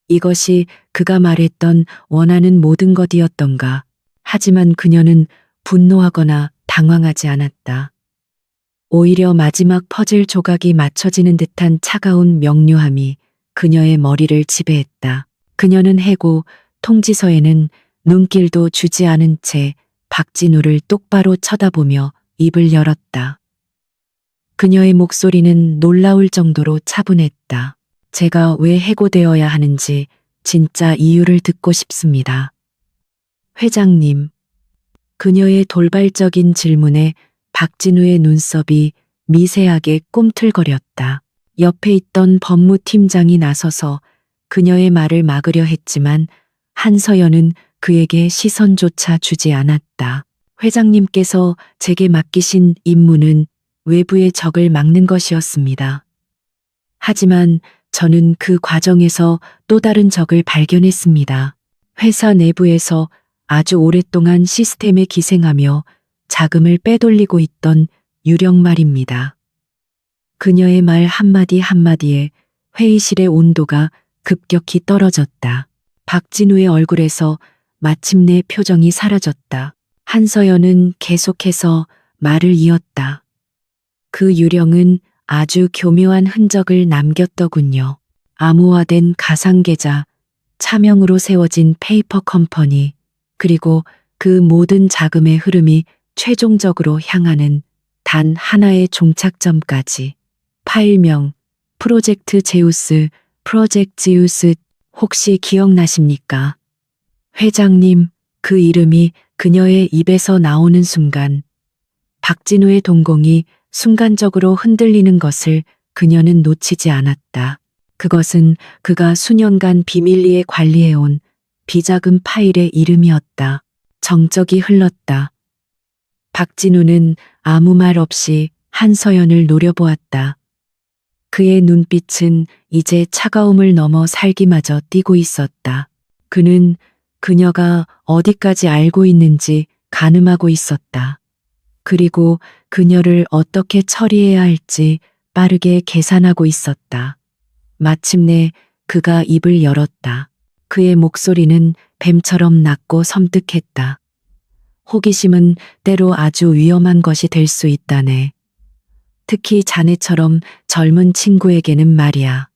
이것이 그가 말했던 원하는 모든 것이었던가. 하지만 그녀는 분노하거나 당황하지 않았다. 오히려 마지막 퍼즐 조각이 맞춰지는 듯한 차가운 명료함이 그녀의 머리를 지배했다. 그녀는 해고 통지서에는 눈길도 주지 않은 채 박진우를 똑바로 쳐다보며 입을 열었다. 그녀의 목소리는 놀라울 정도로 차분했다. 제가 왜 해고되어야 하는지 진짜 이유를 듣고 싶습니다. 회장님. 그녀의 돌발적인 질문에 박진우의 눈썹이 미세하게 꿈틀거렸다. 옆에 있던 법무팀장이 나서서 그녀의 말을 막으려 했지만 한서연은 그에게 시선조차 주지 않았다. 회장님께서 제게 맡기신 임무는 외부의 적을 막는 것이었습니다. 하지만 저는 그 과정에서 또 다른 적을 발견했습니다. 회사 내부에서 아주 오랫동안 시스템에 기생하며 자금을 빼돌리고 있던 유령 말입니다. 그녀의 말 한마디 한마디에 회의실의 온도가 급격히 떨어졌다. 박진우의 얼굴에서 마침내 표정이 사라졌다. 한서연은 계속해서 말을 이었다. 그 유령은 아주 교묘한 흔적을 남겼더군요. 암호화된 가상계좌, 차명으로 세워진 페이퍼 컴퍼니, 그리고 그 모든 자금의 흐름이 최종적으로 향하는 단 하나의 종착점까지. 파일명, 프로젝트 제우스, 프로젝트 지우스, 혹시 기억나십니까? 회장님, 그 이름이 그녀의 입에서 나오는 순간 박진우의 동공이 순간적으로 흔들리는 것을 그녀는 놓치지 않았다. 그것은 그가 수년간 비밀리에 관리해온 비자금 파일의 이름이었다. 정적이 흘렀다. 박진우는 아무 말 없이 한서연을 노려보았다. 그의 눈빛은 이제 차가움을 넘어 살기마저 띠고 있었다. 그는 그녀가 어디까지 알고 있는지 가늠하고 있었다. 그리고 그녀를 어떻게 처리해야 할지 빠르게 계산하고 있었다. 마침내 그가 입을 열었다. 그의 목소리는 뱀처럼 낮고 섬뜩했다. 호기심은 때로 아주 위험한 것이 될 수 있다네. 특히 자네처럼 젊은 친구에게는 말이야.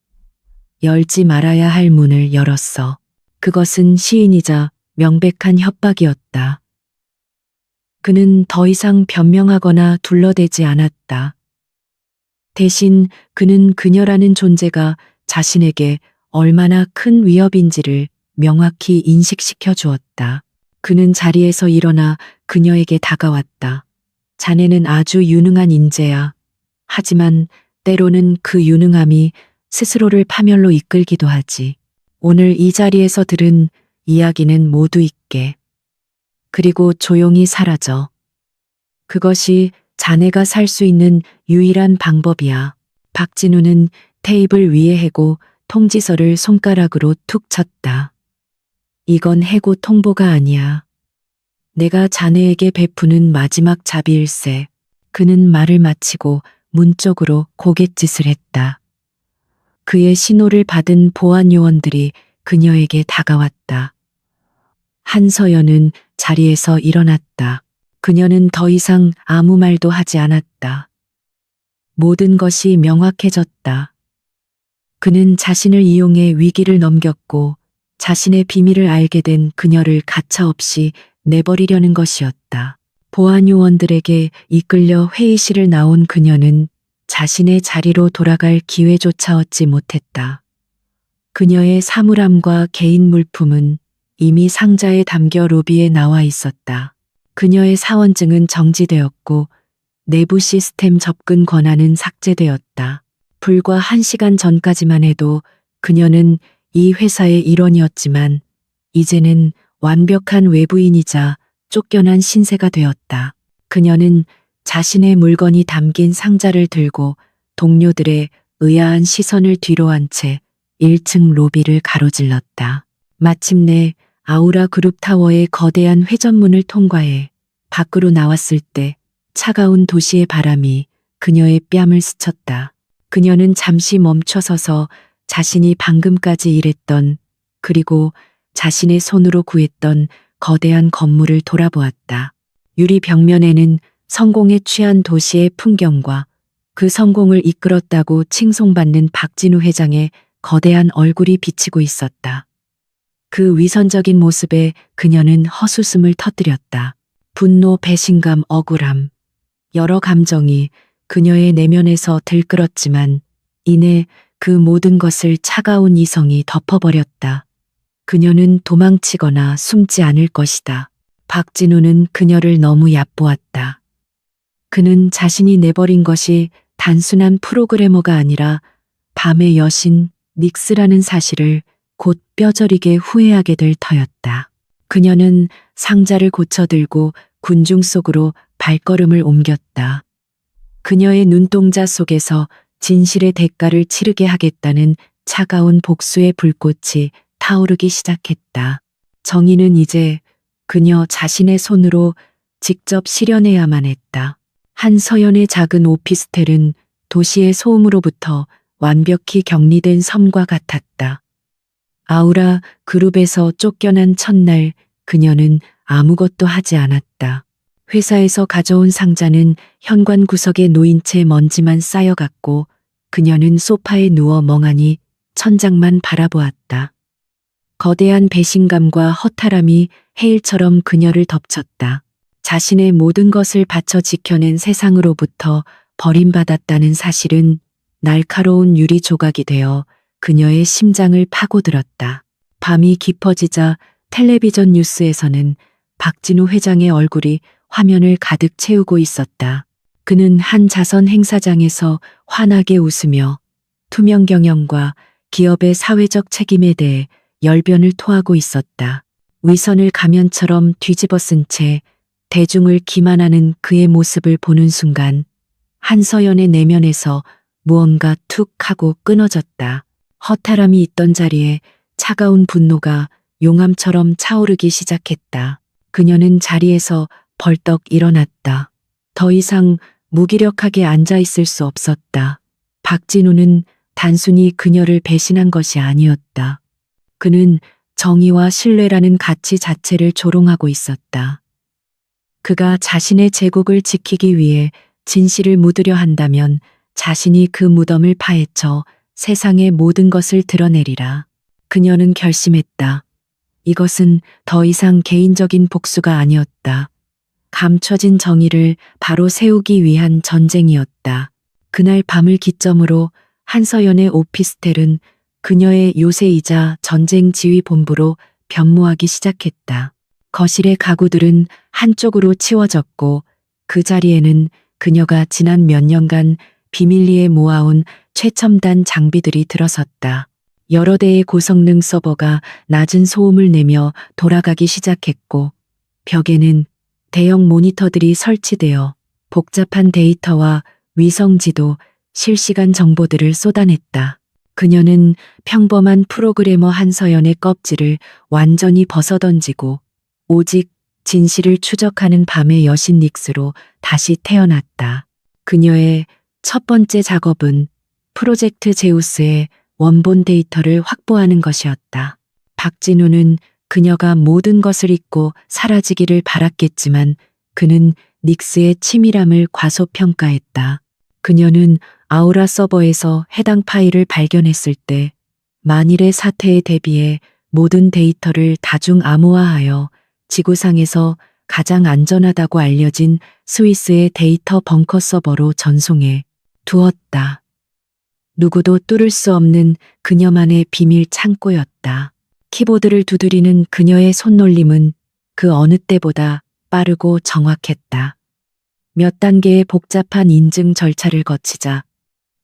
열지 말아야 할 문을 열었어. 그것은 시인이자 명백한 협박이었다. 그는 더 이상 변명하거나 둘러대지 않았다. 대신 그는 그녀라는 존재가 자신에게 얼마나 큰 위협인지를 명확히 인식시켜 주었다. 그는 자리에서 일어나 그녀에게 다가왔다. 자네는 아주 유능한 인재야. 하지만 때로는 그 유능함이 스스로를 파멸로 이끌기도 하지. 오늘 이 자리에서 들은 이야기는 모두 잊게. 그리고 조용히 사라져. 그것이 자네가 살 수 있는 유일한 방법이야. 박진우는 테이블 위에 해고 통지서를 손가락으로 툭 쳤다. 이건 해고 통보가 아니야. 내가 자네에게 베푸는 마지막 자비일세. 그는 말을 마치고 문 쪽으로 고갯짓을 했다. 그의 신호를 받은 보안 요원들이 그녀에게 다가왔다. 한서연은 자리에서 일어났다. 그녀는 더 이상 아무 말도 하지 않았다. 모든 것이 명확해졌다. 그는 자신을 이용해 위기를 넘겼고 자신의 비밀을 알게 된 그녀를 가차없이 내버리려는 것이었다. 보안 요원들에게 이끌려 회의실을 나온 그녀는 자신의 자리로 돌아갈 기회조차 얻지 못했다. 그녀의 사물함과 개인 물품은 이미 상자에 담겨 로비에 나와 있었다. 그녀의 사원증은 정지되었고 내부 시스템 접근 권한은 삭제되었다. 불과 1시간 전까지만 해도 그녀는 이 회사의 일원이었지만 이제는 완벽한 외부인이자 쫓겨난 신세가 되었다. 그녀는 자신의 물건이 담긴 상자를 들고 동료들의 의아한 시선을 뒤로한 채 1층 로비를 가로질렀다. 마침내 아우라 그룹 타워의 거대한 회전문을 통과해 밖으로 나왔을 때 차가운 도시의 바람이 그녀의 뺨을 스쳤다. 그녀는 잠시 멈춰서서 자신이 방금까지 일했던 그리고 자신의 손으로 구했던 거대한 건물을 돌아보았다. 유리 벽면에는 성공에 취한 도시의 풍경과 그 성공을 이끌었다고 칭송받는 박진우 회장의 거대한 얼굴이 비치고 있었다. 그 위선적인 모습에 그녀는 헛웃음을 터뜨렸다. 분노, 배신감, 억울함. 여러 감정이 그녀의 내면에서 들끓었지만 이내 그 모든 것을 차가운 이성이 덮어버렸다. 그녀는 도망치거나 숨지 않을 것이다. 박진우는 그녀를 너무 얕보았다. 그는 자신이 내버린 것이 단순한 프로그래머가 아니라 밤의 여신 닉스라는 사실을 곧 뼈저리게 후회하게 될 터였다. 그녀는 상자를 고쳐들고 군중 속으로 발걸음을 옮겼다. 그녀의 눈동자 속에서 진실의 대가를 치르게 하겠다는 차가운 복수의 불꽃이 타오르기 시작했다. 정의는 이제 그녀 자신의 손으로 직접 실현해야만 했다. 한서연의 작은 오피스텔은 도시의 소음으로부터 완벽히 격리된 섬과 같았다. 아우라 그룹에서 쫓겨난 첫날 그녀는 아무것도 하지 않았다. 회사에서 가져온 상자는 현관 구석에 놓인 채 먼지만 쌓여갔고 그녀는 소파에 누워 멍하니 천장만 바라보았다. 거대한 배신감과 허탈함이 해일처럼 그녀를 덮쳤다. 자신의 모든 것을 바쳐 지켜낸 세상으로부터 버림받았다는 사실은 날카로운 유리 조각이 되어 그녀의 심장을 파고들었다. 밤이 깊어지자 텔레비전 뉴스에서는 박진우 회장의 얼굴이 화면을 가득 채우고 있었다. 그는 한 자선 행사장에서 환하게 웃으며 투명 경영과 기업의 사회적 책임에 대해 열변을 토하고 있었다. 위선을 가면처럼 뒤집어 쓴 채 대중을 기만하는 그의 모습을 보는 순간 한서연의 내면에서 무언가 툭 하고 끊어졌다. 허탈함이 있던 자리에 차가운 분노가 용암처럼 차오르기 시작했다. 그녀는 자리에서 벌떡 일어났다. 더 이상 무기력하게 앉아 있을 수 없었다. 박진우는 단순히 그녀를 배신한 것이 아니었다. 그는 정의와 신뢰라는 가치 자체를 조롱하고 있었다. 그가 자신의 제국을 지키기 위해 진실을 묻으려 한다면 자신이 그 무덤을 파헤쳐 세상의 모든 것을 드러내리라. 그녀는 결심했다. 이것은 더 이상 개인적인 복수가 아니었다. 감춰진 정의를 바로 세우기 위한 전쟁이었다. 그날 밤을 기점으로 한서연의 오피스텔은 그녀의 요새이자 전쟁 지휘 본부로 변모하기 시작했다. 거실의 가구들은 한쪽으로 치워졌고 그 자리에는 그녀가 지난 몇 년간 비밀리에 모아온 최첨단 장비들이 들어섰다. 여러 대의 고성능 서버가 낮은 소음을 내며 돌아가기 시작했고, 벽에는 대형 모니터들이 설치되어 복잡한 데이터와 위성 지도, 실시간 정보들을 쏟아냈다. 그녀는 평범한 프로그래머 한서연의 껍질을 완전히 벗어던지고 오직 진실을 추적하는 밤의 여신 닉스로 다시 태어났다. 그녀의 첫 번째 작업은 프로젝트 제우스의 원본 데이터를 확보하는 것이었다. 박진우는 그녀가 모든 것을 잊고 사라지기를 바랐겠지만 그는 닉스의 치밀함을 과소평가했다. 그녀는 아우라 서버에서 해당 파일을 발견했을 때 만일의 사태에 대비해 모든 데이터를 다중 암호화하여 지구상에서 가장 안전하다고 알려진 스위스의 데이터 벙커 서버로 전송해 두었다. 누구도 뚫을 수 없는 그녀만의 비밀 창고였다. 키보드를 두드리는 그녀의 손놀림은 그 어느 때보다 빠르고 정확했다. 몇 단계의 복잡한 인증 절차를 거치자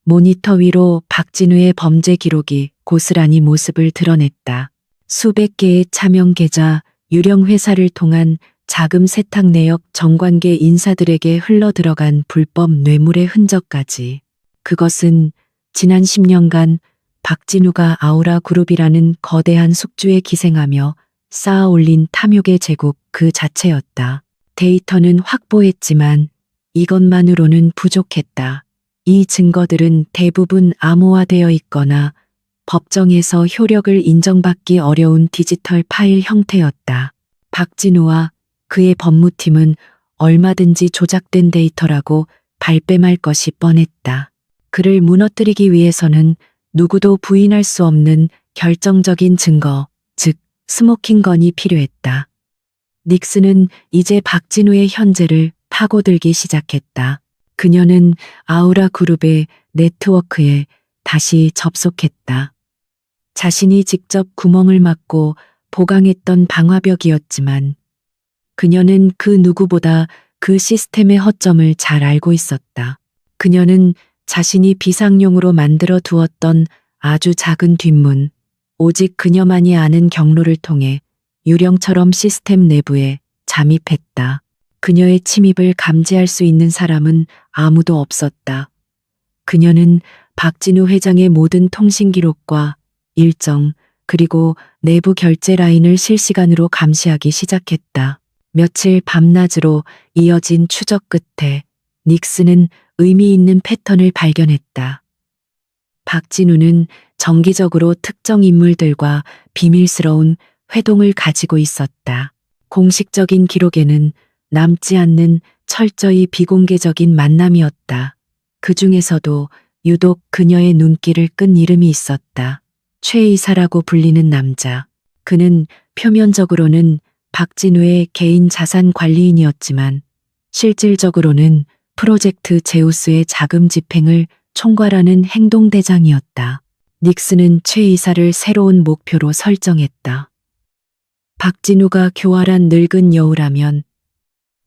모니터 위로 박진우의 범죄 기록이 고스란히 모습을 드러냈다. 수백 개의 차명 계좌, 유령 회사를 통한 자금 세탁 내역 정관계 인사들에게 흘러들어간 불법 뇌물의 흔적까지. 그것은 지난 10년간 박진우가 아우라 그룹이라는 거대한 숙주에 기생하며 쌓아 올린 탐욕의 제국 그 자체였다. 데이터는 확보했지만 이것만으로는 부족했다. 이 증거들은 대부분 암호화되어 있거나 법정에서 효력을 인정받기 어려운 디지털 파일 형태였다. 박진우와 그의 법무팀은 얼마든지 조작된 데이터라고 발뺌할 것이 뻔했다. 그를 무너뜨리기 위해서는 누구도 부인할 수 없는 결정적인 증거, 즉 스모킹건이 필요했다. 닉스는 이제 박진우의 현재를 파고들기 시작했다. 그녀는 아우라 그룹의 네트워크에 다시 접속했다. 자신이 직접 구멍을 막고 보강했던 방화벽이었지만 그녀는 그 누구보다 그 시스템의 허점을 잘 알고 있었다. 그녀는 자신이 비상용으로 만들어 두었던 아주 작은 뒷문, 오직 그녀만이 아는 경로를 통해 유령처럼 시스템 내부에 잠입했다. 그녀의 침입을 감지할 수 있는 사람은 아무도 없었다. 그녀는 박진우 회장의 모든 통신 기록과 일정, 그리고 내부 결제 라인을 실시간으로 감시하기 시작했다. 며칠 밤낮으로 이어진 추적 끝에 닉스는 의미 있는 패턴을 발견했다. 박진우는 정기적으로 특정 인물들과 비밀스러운 회동을 가지고 있었다. 공식적인 기록에는 남지 않는 철저히 비공개적인 만남이었다. 그 중에서도 유독 그녀의 눈길을 끈 이름이 있었다. 최 이사라고 불리는 남자. 그는 표면적으로는 박진우의 개인 자산 관리인이었지만 실질적으로는 프로젝트 제우스의 자금 집행을 총괄하는 행동대장이었다. 닉스는 최 이사를 새로운 목표로 설정했다. 박진우가 교활한 늙은 여우라면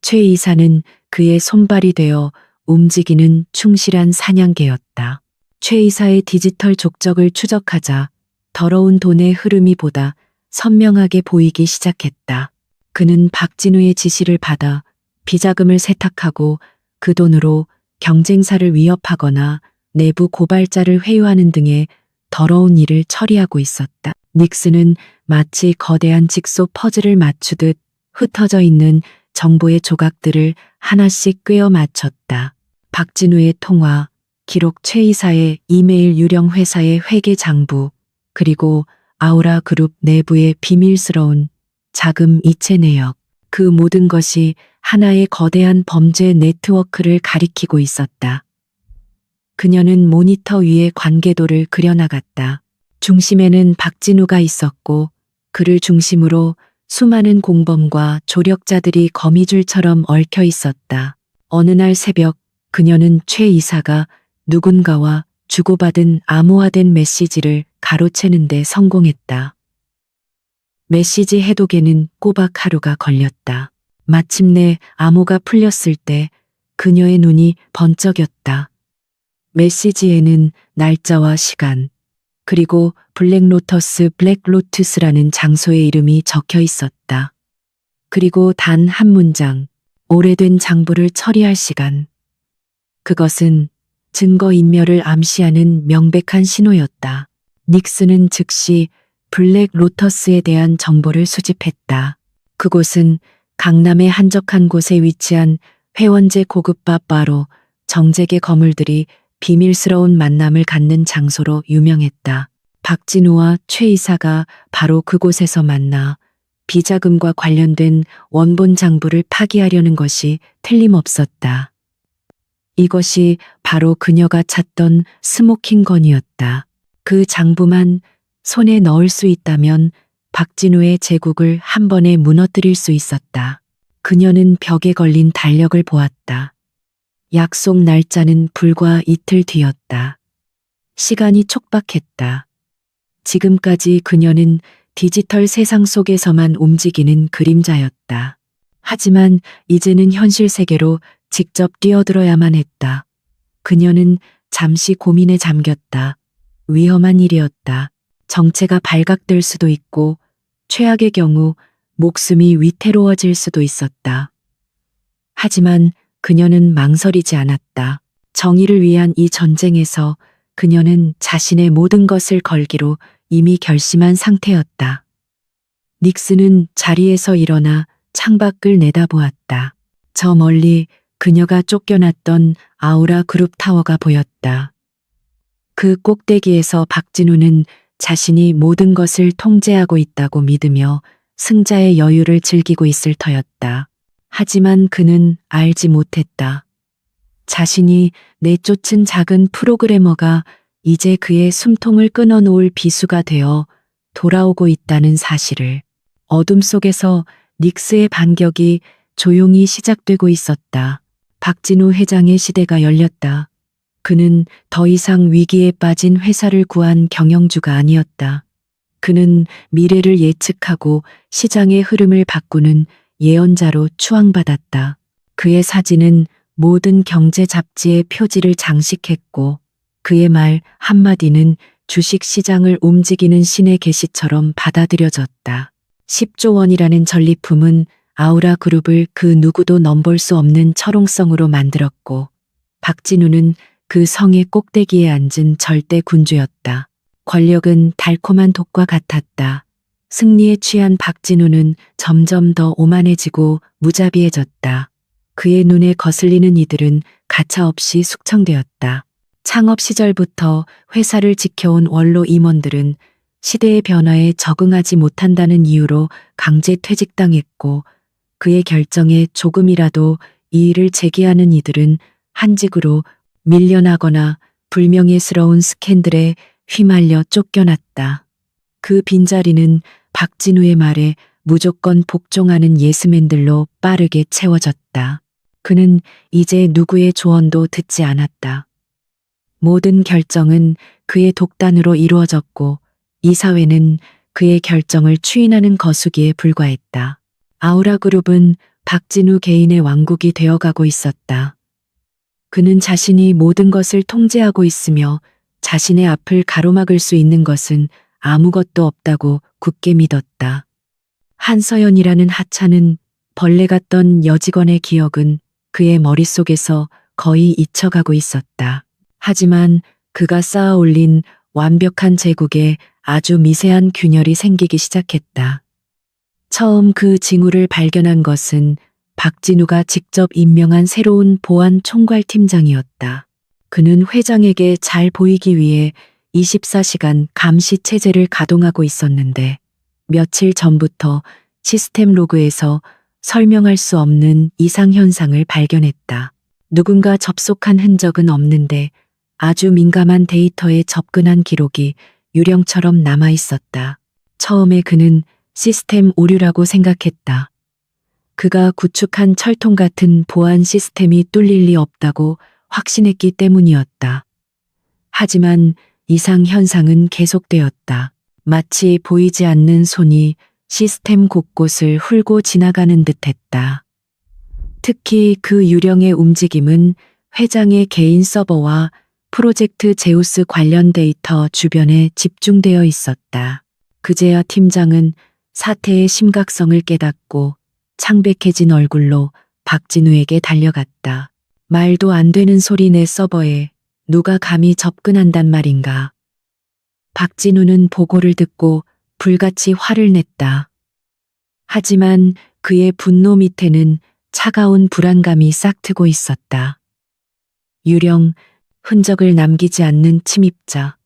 최 이사는 그의 손발이 되어 움직이는 충실한 사냥개였다. 최 이사의 디지털 족적을 추적하자 더러운 돈의 흐름이 보다 선명하게 보이기 시작했다. 그는 박진우의 지시를 받아 비자금을 세탁하고 그 돈으로 경쟁사를 위협하거나 내부 고발자를 회유하는 등의 더러운 일을 처리하고 있었다. 닉스는 마치 거대한 직소 퍼즐을 맞추듯 흩어져 있는 정보의 조각들을 하나씩 꿰어 맞췄다. 박진우의 통화, 기록 최 이사의 이메일 유령 회사의 회계 장부, 그리고 아우라 그룹 내부의 비밀스러운 자금 이체 내역, 그 모든 것이 하나의 거대한 범죄 네트워크를 가리키고 있었다. 그녀는 모니터 위에 관계도를 그려나갔다. 중심에는 박진우가 있었고 그를 중심으로 수많은 공범과 조력자들이 거미줄처럼 얽혀 있었다. 어느 날 새벽 그녀는 최 이사가 누군가와 주고받은 암호화된 메시지를 가로채는 데 성공했다. 메시지 해독에는 꼬박 하루가 걸렸다. 마침내 암호가 풀렸을 때 그녀의 눈이 번쩍였다. 메시지에는 날짜와 시간, 그리고 블랙로터스 블랙로투스라는 장소의 이름이 적혀 있었다. 그리고 단 한 문장, 오래된 장부를 처리할 시간. 그것은 증거인멸을 암시하는 명백한 신호였다. 닉슨은 즉시 블랙 로터스에 대한 정보를 수집했다. 그곳은 강남의 한적한 곳에 위치한 회원제 고급밥 바로 정재계 거물들이 비밀스러운 만남을 갖는 장소로 유명했다. 박진우와 최 이사가 바로 그곳에서 만나 비자금과 관련된 원본 장부를 파기하려는 것이 틀림없었다. 이것이 바로 그녀가 찾던 스모킹 건이었다. 그 장부만 손에 넣을 수 있다면 박진우의 제국을 한 번에 무너뜨릴 수 있었다. 그녀는 벽에 걸린 달력을 보았다. 약속 날짜는 불과 이틀 뒤였다. 시간이 촉박했다. 지금까지 그녀는 디지털 세상 속에서만 움직이는 그림자였다. 하지만 이제는 현실 세계로 직접 뛰어들어야만 했다. 그녀는 잠시 고민에 잠겼다. 위험한 일이었다. 정체가 발각될 수도 있고 최악의 경우 목숨이 위태로워질 수도 있었다. 하지만 그녀는 망설이지 않았다. 정의를 위한 이 전쟁에서 그녀는 자신의 모든 것을 걸기로 이미 결심한 상태였다. 닉슨은 자리에서 일어나 창밖을 내다보았다. 저 멀리 그녀가 쫓겨났던 아우라 그룹 타워가 보였다. 그 꼭대기에서 박진우는 자신이 모든 것을 통제하고 있다고 믿으며 승자의 여유를 즐기고 있을 터였다. 하지만 그는 알지 못했다. 자신이 내쫓은 작은 프로그래머가 이제 그의 숨통을 끊어놓을 비수가 되어 돌아오고 있다는 사실을. 어둠 속에서 닉스의 반격이 조용히 시작되고 있었다. 박진우 회장의 시대가 열렸다. 그는 더 이상 위기에 빠진 회사를 구한 경영주가 아니었다. 그는 미래를 예측하고 시장의 흐름을 바꾸는 예언자로 추앙받았다. 그의 사진은 모든 경제 잡지의 표지를 장식했고 그의 말 한마디는 주식 시장을 움직이는 신의 계시처럼 받아들여졌다. 10조 원이라는 전리품은 아우라 그룹을 그 누구도 넘볼 수 없는 철옹성으로 만들었고 박진우는 그 성의 꼭대기에 앉은 절대 군주였다. 권력은 달콤한 독과 같았다. 승리에 취한 박진우는 점점 더 오만해지고 무자비해졌다. 그의 눈에 거슬리는 이들은 가차없이 숙청되었다. 창업 시절부터 회사를 지켜온 원로 임원들은 시대의 변화에 적응하지 못한다는 이유로 강제 퇴직당했고 그의 결정에 조금이라도 이의를 제기하는 이들은 한직으로 밀려나거나 불명예스러운 스캔들에 휘말려 쫓겨났다. 그 빈자리는 박진우의 말에 무조건 복종하는 예스맨들로 빠르게 채워졌다. 그는 이제 누구의 조언도 듣지 않았다. 모든 결정은 그의 독단으로 이루어졌고 이 사회는 그의 결정을 추인하는 거수기에 불과했다. 아우라 그룹은 박진우 개인의 왕국이 되어가고 있었다. 그는 자신이 모든 것을 통제하고 있으며 자신의 앞을 가로막을 수 있는 것은 아무것도 없다고 굳게 믿었다. 한서연이라는 하찮은 벌레 같던 여직원의 기억은 그의 머릿속에서 거의 잊혀가고 있었다. 하지만 그가 쌓아 올린 완벽한 제국에 아주 미세한 균열이 생기기 시작했다. 처음 그 징후를 발견한 것은 박진우가 직접 임명한 새로운 보안 총괄팀장이었다. 그는 회장에게 잘 보이기 위해 24시간 감시 체제를 가동하고 있었는데 며칠 전부터 시스템 로그에서 설명할 수 없는 이상 현상을 발견했다. 누군가 접속한 흔적은 없는데 아주 민감한 데이터에 접근한 기록이 유령처럼 남아 있었다. 처음에 그는 시스템 오류라고 생각했다. 그가 구축한 철통 같은 보안 시스템이 뚫릴 리 없다고 확신했기 때문이었다. 하지만 이상 현상은 계속되었다. 마치 보이지 않는 손이 시스템 곳곳을 훑고 지나가는 듯했다. 특히 그 유령의 움직임은 회장의 개인 서버와 프로젝트 제우스 관련 데이터 주변에 집중되어 있었다. 그제야 팀장은 사태의 심각성을 깨닫고 창백해진 얼굴로 박진우에게 달려갔다. 말도 안 되는 소리 내 서버에 누가 감히 접근한단 말인가. 박진우는 보고를 듣고 불같이 화를 냈다. 하지만 그의 분노 밑에는 차가운 불안감이 싹트고 있었다. 유령, 흔적을 남기지 않는 침입자.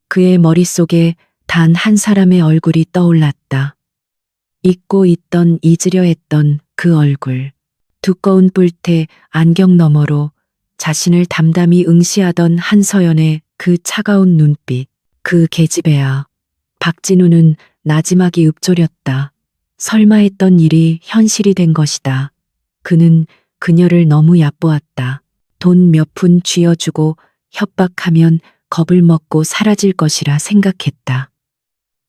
그의 머릿속에 단 한 사람의 얼굴이 떠올랐다. 잊고 있던 잊으려 했던 그 얼굴. 두꺼운 뿔테 안경 너머로 자신을 담담히 응시하던 한서연의 그 차가운 눈빛. 그 계집애야. 박진우는 나지막이 읊조렸다. 설마 했던 일이 현실이 된 것이다. 그는 그녀를 너무 얕보았다. 돈 몇 푼 쥐어주고 협박하면 겁을 먹고 사라질 것이라 생각했다.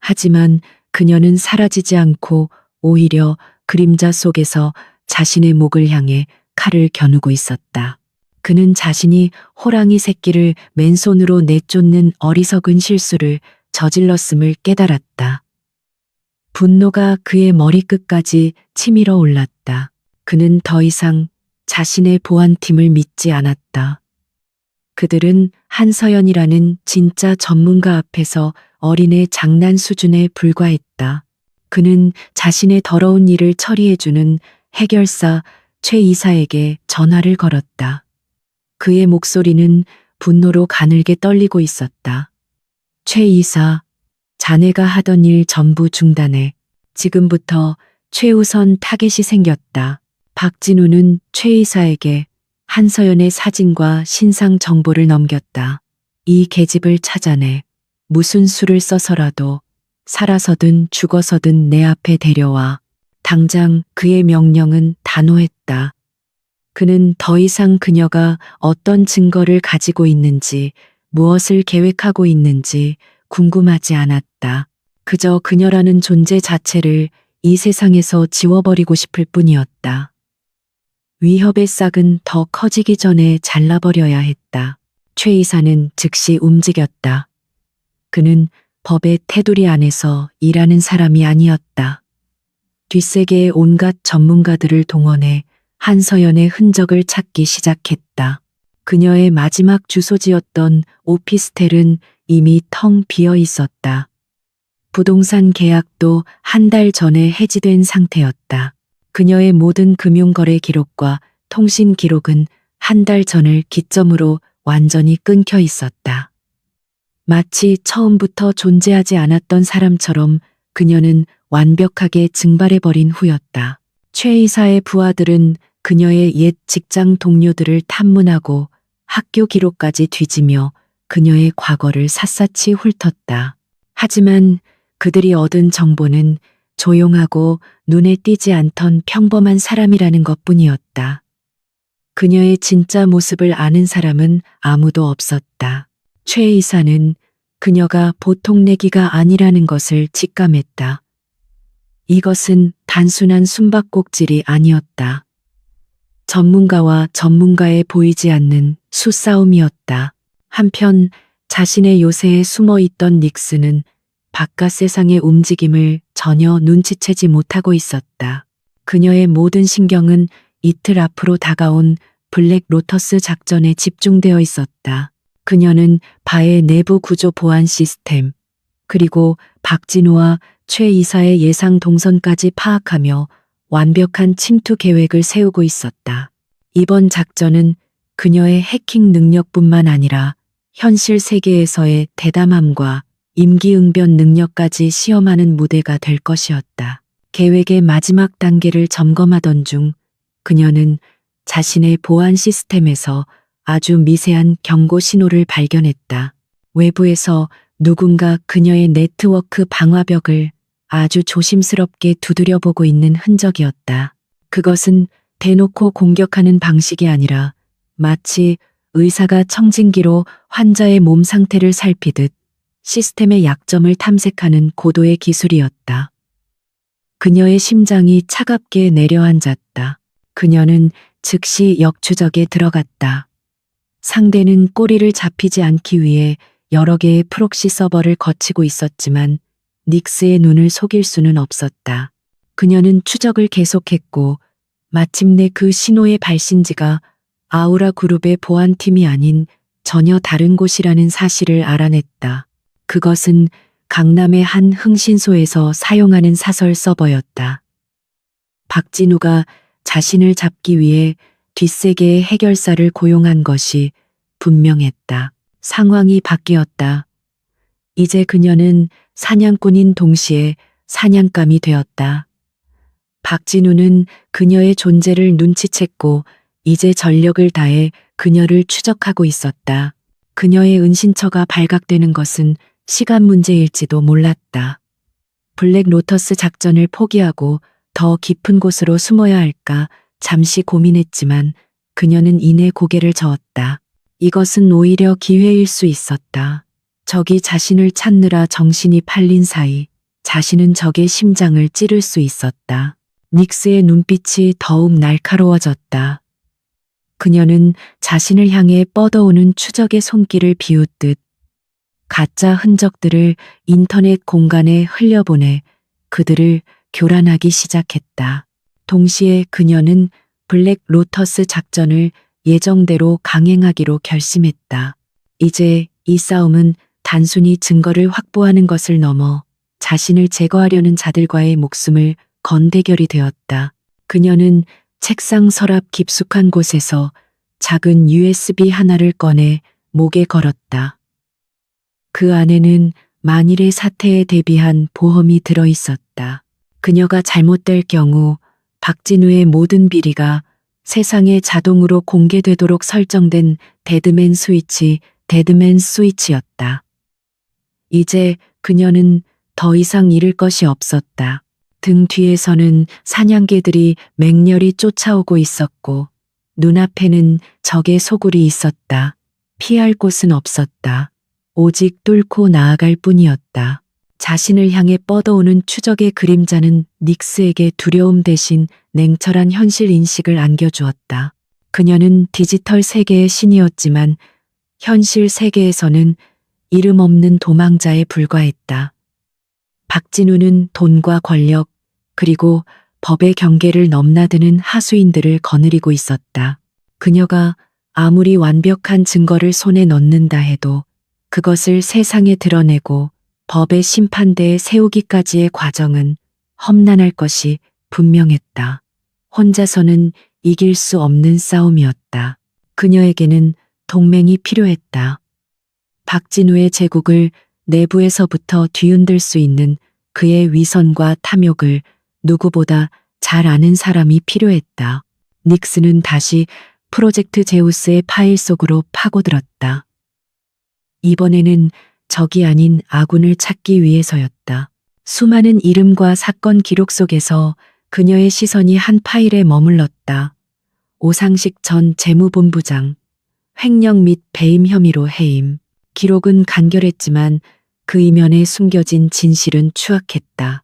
하지만 그녀는 사라지지 않고 오히려 그림자 속에서 자신의 목을 향해 칼을 겨누고 있었다. 그는 자신이 호랑이 새끼를 맨손으로 내쫓는 어리석은 실수를 저질렀음을 깨달았다. 분노가 그의 머리끝까지 치밀어 올랐다. 그는 더 이상 자신의 보안팀을 믿지 않았다. 그들은 한서연이라는 진짜 전문가 앞에서 어린애 장난 수준에 불과했다. 그는 자신의 더러운 일을 처리해주는 해결사 최 이사에게 전화를 걸었다. 그의 목소리는 분노로 가늘게 떨리고 있었다. 최 이사, 자네가 하던 일 전부 중단해. 지금부터 최우선 타겟이 생겼다. 박진우는 최 이사에게 한서연의 사진과 신상 정보를 넘겼다. 이 계집을 찾아내. 무슨 수를 써서라도 살아서든 죽어서든 내 앞에 데려와. 당장. 그의 명령은 단호했다. 그는 더 이상 그녀가 어떤 증거를 가지고 있는지, 무엇을 계획하고 있는지 궁금하지 않았다. 그저 그녀라는 존재 자체를 이 세상에서 지워버리고 싶을 뿐이었다. 위협의 싹은 더 커지기 전에 잘라버려야 했다. 최 이사는 즉시 움직였다. 그는 법의 테두리 안에서 일하는 사람이 아니었다. 뒷세계의 온갖 전문가들을 동원해 한서연의 흔적을 찾기 시작했다. 그녀의 마지막 주소지였던 오피스텔은 이미 텅 비어 있었다. 부동산 계약도 한 달 전에 해지된 상태였다. 그녀의 모든 금융거래 기록과 통신 기록은 한 달 전을 기점으로 완전히 끊겨 있었다. 마치 처음부터 존재하지 않았던 사람처럼 그녀는 완벽하게 증발해버린 후였다. 최 이사의 부하들은 그녀의 옛 직장 동료들을 탐문하고 학교 기록까지 뒤지며 그녀의 과거를 샅샅이 훑었다. 하지만 그들이 얻은 정보는 조용하고 눈에 띄지 않던 평범한 사람이라는 것뿐이었다. 그녀의 진짜 모습을 아는 사람은 아무도 없었다. 최 이사는 그녀가 보통 내기가 아니라는 것을 직감했다. 이것은 단순한 숨바꼭질이 아니었다. 전문가와 전문가에 보이지 않는 수싸움이었다. 한편 자신의 요새에 숨어 있던 닉스는 바깥 세상의 움직임을 전혀 눈치채지 못하고 있었다. 그녀의 모든 신경은 이틀 앞으로 다가온 블랙 로터스 작전에 집중되어 있었다. 그녀는 바의 내부 구조 보안 시스템, 그리고 박진우와 최 이사의 예상 동선까지 파악하며 완벽한 침투 계획을 세우고 있었다. 이번 작전은 그녀의 해킹 능력뿐만 아니라 현실 세계에서의 대담함과 임기응변 능력까지 시험하는 무대가 될 것이었다. 계획의 마지막 단계를 점검하던 중 그녀는 자신의 보안 시스템에서 아주 미세한 경고 신호를 발견했다. 외부에서 누군가 그녀의 네트워크 방화벽을 아주 조심스럽게 두드려 보고 있는 흔적이었다. 그것은 대놓고 공격하는 방식이 아니라 마치 의사가 청진기로 환자의 몸 상태를 살피듯 시스템의 약점을 탐색하는 고도의 기술이었다. 그녀의 심장이 차갑게 내려앉았다. 그녀는 즉시 역추적에 들어갔다. 상대는 꼬리를 잡히지 않기 위해 여러 개의 프록시 서버를 거치고 있었지만 닉스의 눈을 속일 수는 없었다. 그녀는 추적을 계속했고 마침내 그 신호의 발신지가 아우라 그룹의 보안팀이 아닌 전혀 다른 곳이라는 사실을 알아냈다. 그것은 강남의 한 흥신소에서 사용하는 사설 서버였다. 박진우가 자신을 잡기 위해 뒷세계의 해결사를 고용한 것이 분명했다. 상황이 바뀌었다. 이제 그녀는 사냥꾼인 동시에 사냥감이 되었다. 박진우는 그녀의 존재를 눈치챘고 이제 전력을 다해 그녀를 추적하고 있었다. 그녀의 은신처가 발각되는 것은 시간 문제일지도 몰랐다. 블랙 로터스 작전을 포기하고 더 깊은 곳으로 숨어야 할까 잠시 고민했지만 그녀는 이내 고개를 저었다. 이것은 오히려 기회일 수 있었다. 적이 자신을 찾느라 정신이 팔린 사이 자신은 적의 심장을 찌를 수 있었다. 닉스의 눈빛이 더욱 날카로워졌다. 그녀는 자신을 향해 뻗어오는 추적의 손길을 비웃듯 가짜 흔적들을 인터넷 공간에 흘려보내 그들을 교란하기 시작했다. 동시에 그녀는 블랙 로터스 작전을 예정대로 강행하기로 결심했다. 이제 이 싸움은 단순히 증거를 확보하는 것을 넘어 자신을 제거하려는 자들과의 목숨을 건 대결이 되었다. 그녀는 책상 서랍 깊숙한 곳에서 작은 USB 하나를 꺼내 목에 걸었다. 그 안에는 만일의 사태에 대비한 보험이 들어 있었다. 그녀가 잘못될 경우 박진우의 모든 비리가 세상에 자동으로 공개되도록 설정된 데드맨 스위치였다. 이제 그녀는 더 이상 잃을 것이 없었다. 등 뒤에서는 사냥개들이 맹렬히 쫓아오고 있었고 눈앞에는 적의 소굴이 있었다. 피할 곳은 없었다. 오직 뚫고 나아갈 뿐이었다. 자신을 향해 뻗어오는 추적의 그림자는 닉스에게 두려움 대신 냉철한 현실 인식을 안겨주었다. 그녀는 디지털 세계의 신이었지만 현실 세계에서는 이름 없는 도망자에 불과했다. 박진우는 돈과 권력, 그리고 법의 경계를 넘나드는 하수인들을 거느리고 있었다. 그녀가 아무리 완벽한 증거를 손에 넣는다 해도 그것을 세상에 드러내고 법의 심판대에 세우기까지의 과정은 험난할 것이 분명했다. 혼자서는 이길 수 없는 싸움이었다. 그녀에게는 동맹이 필요했다. 박진우의 제국을 내부에서부터 뒤흔들 수 있는 그의 위선과 탐욕을 누구보다 잘 아는 사람이 필요했다. 닉스는 다시 프로젝트 제우스의 파일 속으로 파고들었다. 이번에는 적이 아닌 아군을 찾기 위해서였다. 수많은 이름과 사건 기록 속에서 그녀의 시선이 한 파일에 머물렀다. 오상식 전 재무본부장, 횡령 및 배임 혐의로 해임. 기록은 간결했지만 그 이면에 숨겨진 진실은 추악했다.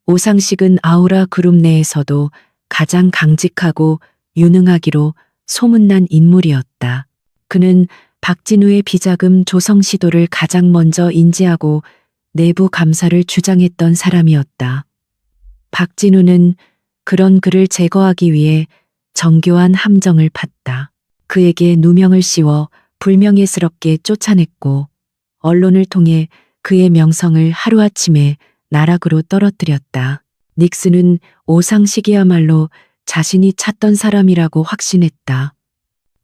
오상식은 아우라 그룹 내에서도 가장 강직하고 유능하기로 소문난 인물이었다. 그는 박진우의 비자금 조성 시도를 가장 먼저 인지하고 내부 감사를 주장했던 사람이었다. 박진우는 그런 그를 제거하기 위해 정교한 함정을 팠다. 그에게 누명을 씌워 불명예스럽게 쫓아냈고 언론을 통해 그의 명성을 하루아침에 나락으로 떨어뜨렸다. 닉스는 오상식이야말로 자신이 찾던 사람이라고 확신했다.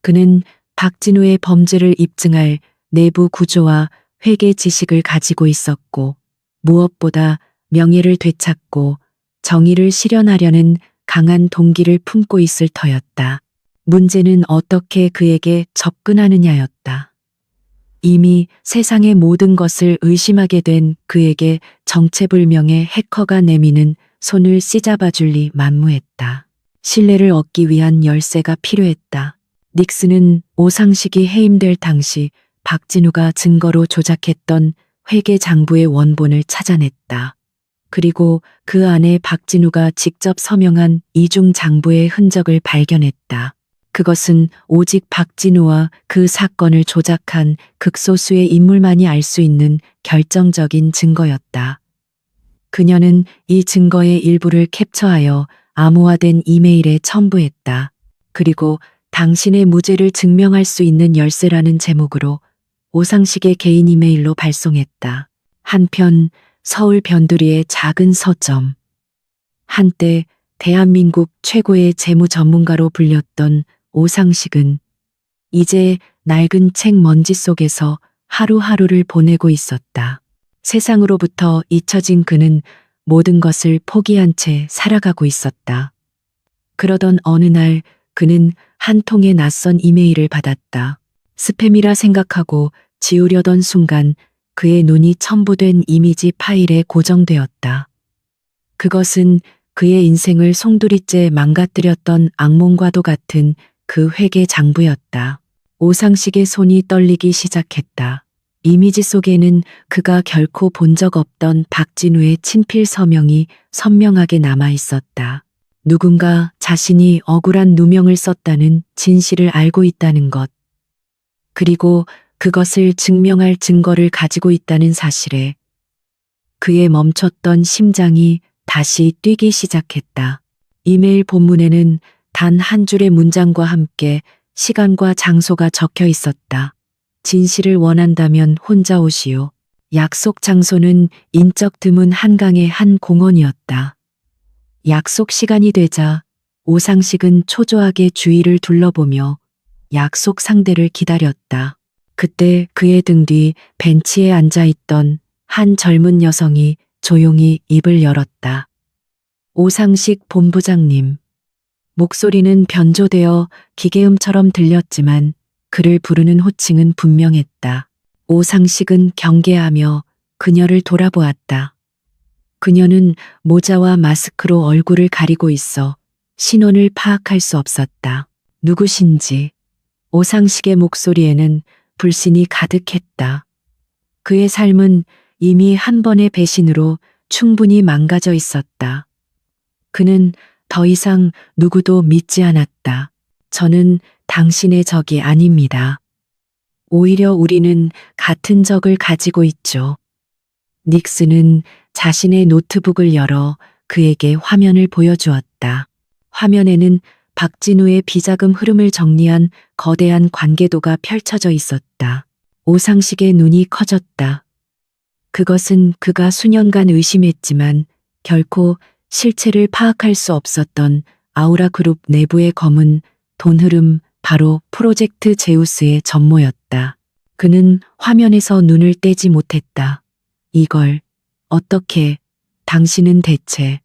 그는 박진우의 범죄를 입증할 내부 구조와 회계 지식을 가지고 있었고 무엇보다 명예를 되찾고 정의를 실현하려는 강한 동기를 품고 있을 터였다. 문제는 어떻게 그에게 접근하느냐였다. 이미 세상의 모든 것을 의심하게 된 그에게 정체불명의 해커가 내미는 손을 씨잡아줄 리 만무했다. 신뢰를 얻기 위한 열쇠가 필요했다. 닉스는 오상식이 해임될 당시 박진우가 증거로 조작했던 회계 장부의 원본을 찾아냈다. 그리고 그 안에 박진우가 직접 서명한 이중 장부의 흔적을 발견했다. 그것은 오직 박진우와 그 사건을 조작한 극소수의 인물만이 알 수 있는 결정적인 증거였다. 그녀는 이 증거의 일부를 캡처하여 암호화된 이메일에 첨부했다. 그리고 당신의 무죄를 증명할 수 있는 열쇠라는 제목으로 오상식의 개인 이메일로 발송했다. 한편 서울 변두리의 작은 서점. 한때 대한민국 최고의 재무 전문가로 불렸던 오상식은 이제 낡은 책 먼지 속에서 하루하루를 보내고 있었다. 세상으로부터 잊혀진 그는 모든 것을 포기한 채 살아가고 있었다. 그러던 어느 날 그는 한 통의 낯선 이메일을 받았다. 스팸이라 생각하고 지우려던 순간 그의 눈이 첨부된 이미지 파일에 고정되었다. 그것은 그의 인생을 송두리째 망가뜨렸던 악몽과도 같은 그 회계 장부였다. 오상식의 손이 떨리기 시작했다. 이미지 속에는 그가 결코 본 적 없던 박진우의 친필 서명이 선명하게 남아 있었다. 누군가 자신이 억울한 누명을 썼다는 진실을 알고 있다는 것. 그리고 그것을 증명할 증거를 가지고 있다는 사실에 그의 멈췄던 심장이 다시 뛰기 시작했다. 이메일 본문에는 단 한 줄의 문장과 함께 시간과 장소가 적혀 있었다. 진실을 원한다면 혼자 오시오. 약속 장소는 인적 드문 한강의 한 공원이었다. 약속 시간이 되자 오상식은 초조하게 주위를 둘러보며 약속 상대를 기다렸다. 그때 그의 등 뒤 벤치에 앉아 있던 한 젊은 여성이 조용히 입을 열었다. 오상식 본부장님. 목소리는 변조되어 기계음처럼 들렸지만 그를 부르는 호칭은 분명했다. 오상식은 경계하며 그녀를 돌아보았다. 그녀는 모자와 마스크로 얼굴을 가리고 있어 신원을 파악할 수 없었다. 누구신지. 오상식의 목소리에는 불신이 가득했다. 그의 삶은 이미 한 번의 배신으로 충분히 망가져 있었다. 그는 더 이상 누구도 믿지 않았다. 저는 당신의 적이 아닙니다. 오히려 우리는 같은 적을 가지고 있죠. 닉스는 자신의 노트북을 열어 그에게 화면을 보여주었다. 화면에는 박진우의 비자금 흐름을 정리한 거대한 관계도가 펼쳐져 있었다. 오상식의 눈이 커졌다. 그것은 그가 수년간 의심했지만 결코 실체를 파악할 수 없었던 아우라 그룹 내부의 검은 돈 흐름, 바로 프로젝트 제우스의 전모였다. 그는 화면에서 눈을 떼지 못했다. 이걸 어떻게, 당신은 대체.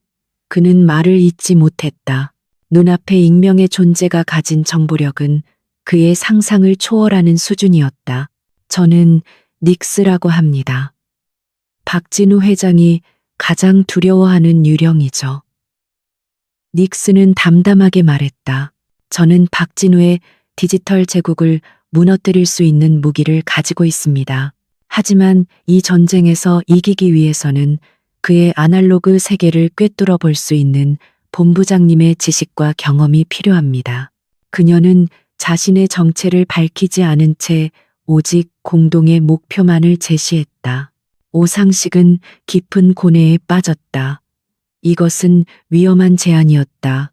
그는 말을 잇지 못했다. 눈앞에 익명의 존재가 가진 정보력은 그의 상상을 초월하는 수준이었다. 저는 닉스라고 합니다. 박진우 회장이 가장 두려워하는 유령이죠. 닉스는 담담하게 말했다. 저는 박진우의 디지털 제국을 무너뜨릴 수 있는 무기를 가지고 있습니다. 하지만 이 전쟁에서 이기기 위해서는 그의 아날로그 세계를 꿰뚫어 볼 수 있는 본부장님의 지식과 경험이 필요합니다. 그녀는 자신의 정체를 밝히지 않은 채 오직 공동의 목표만을 제시했다. 오상식은 깊은 고뇌에 빠졌다. 이것은 위험한 제안이었다.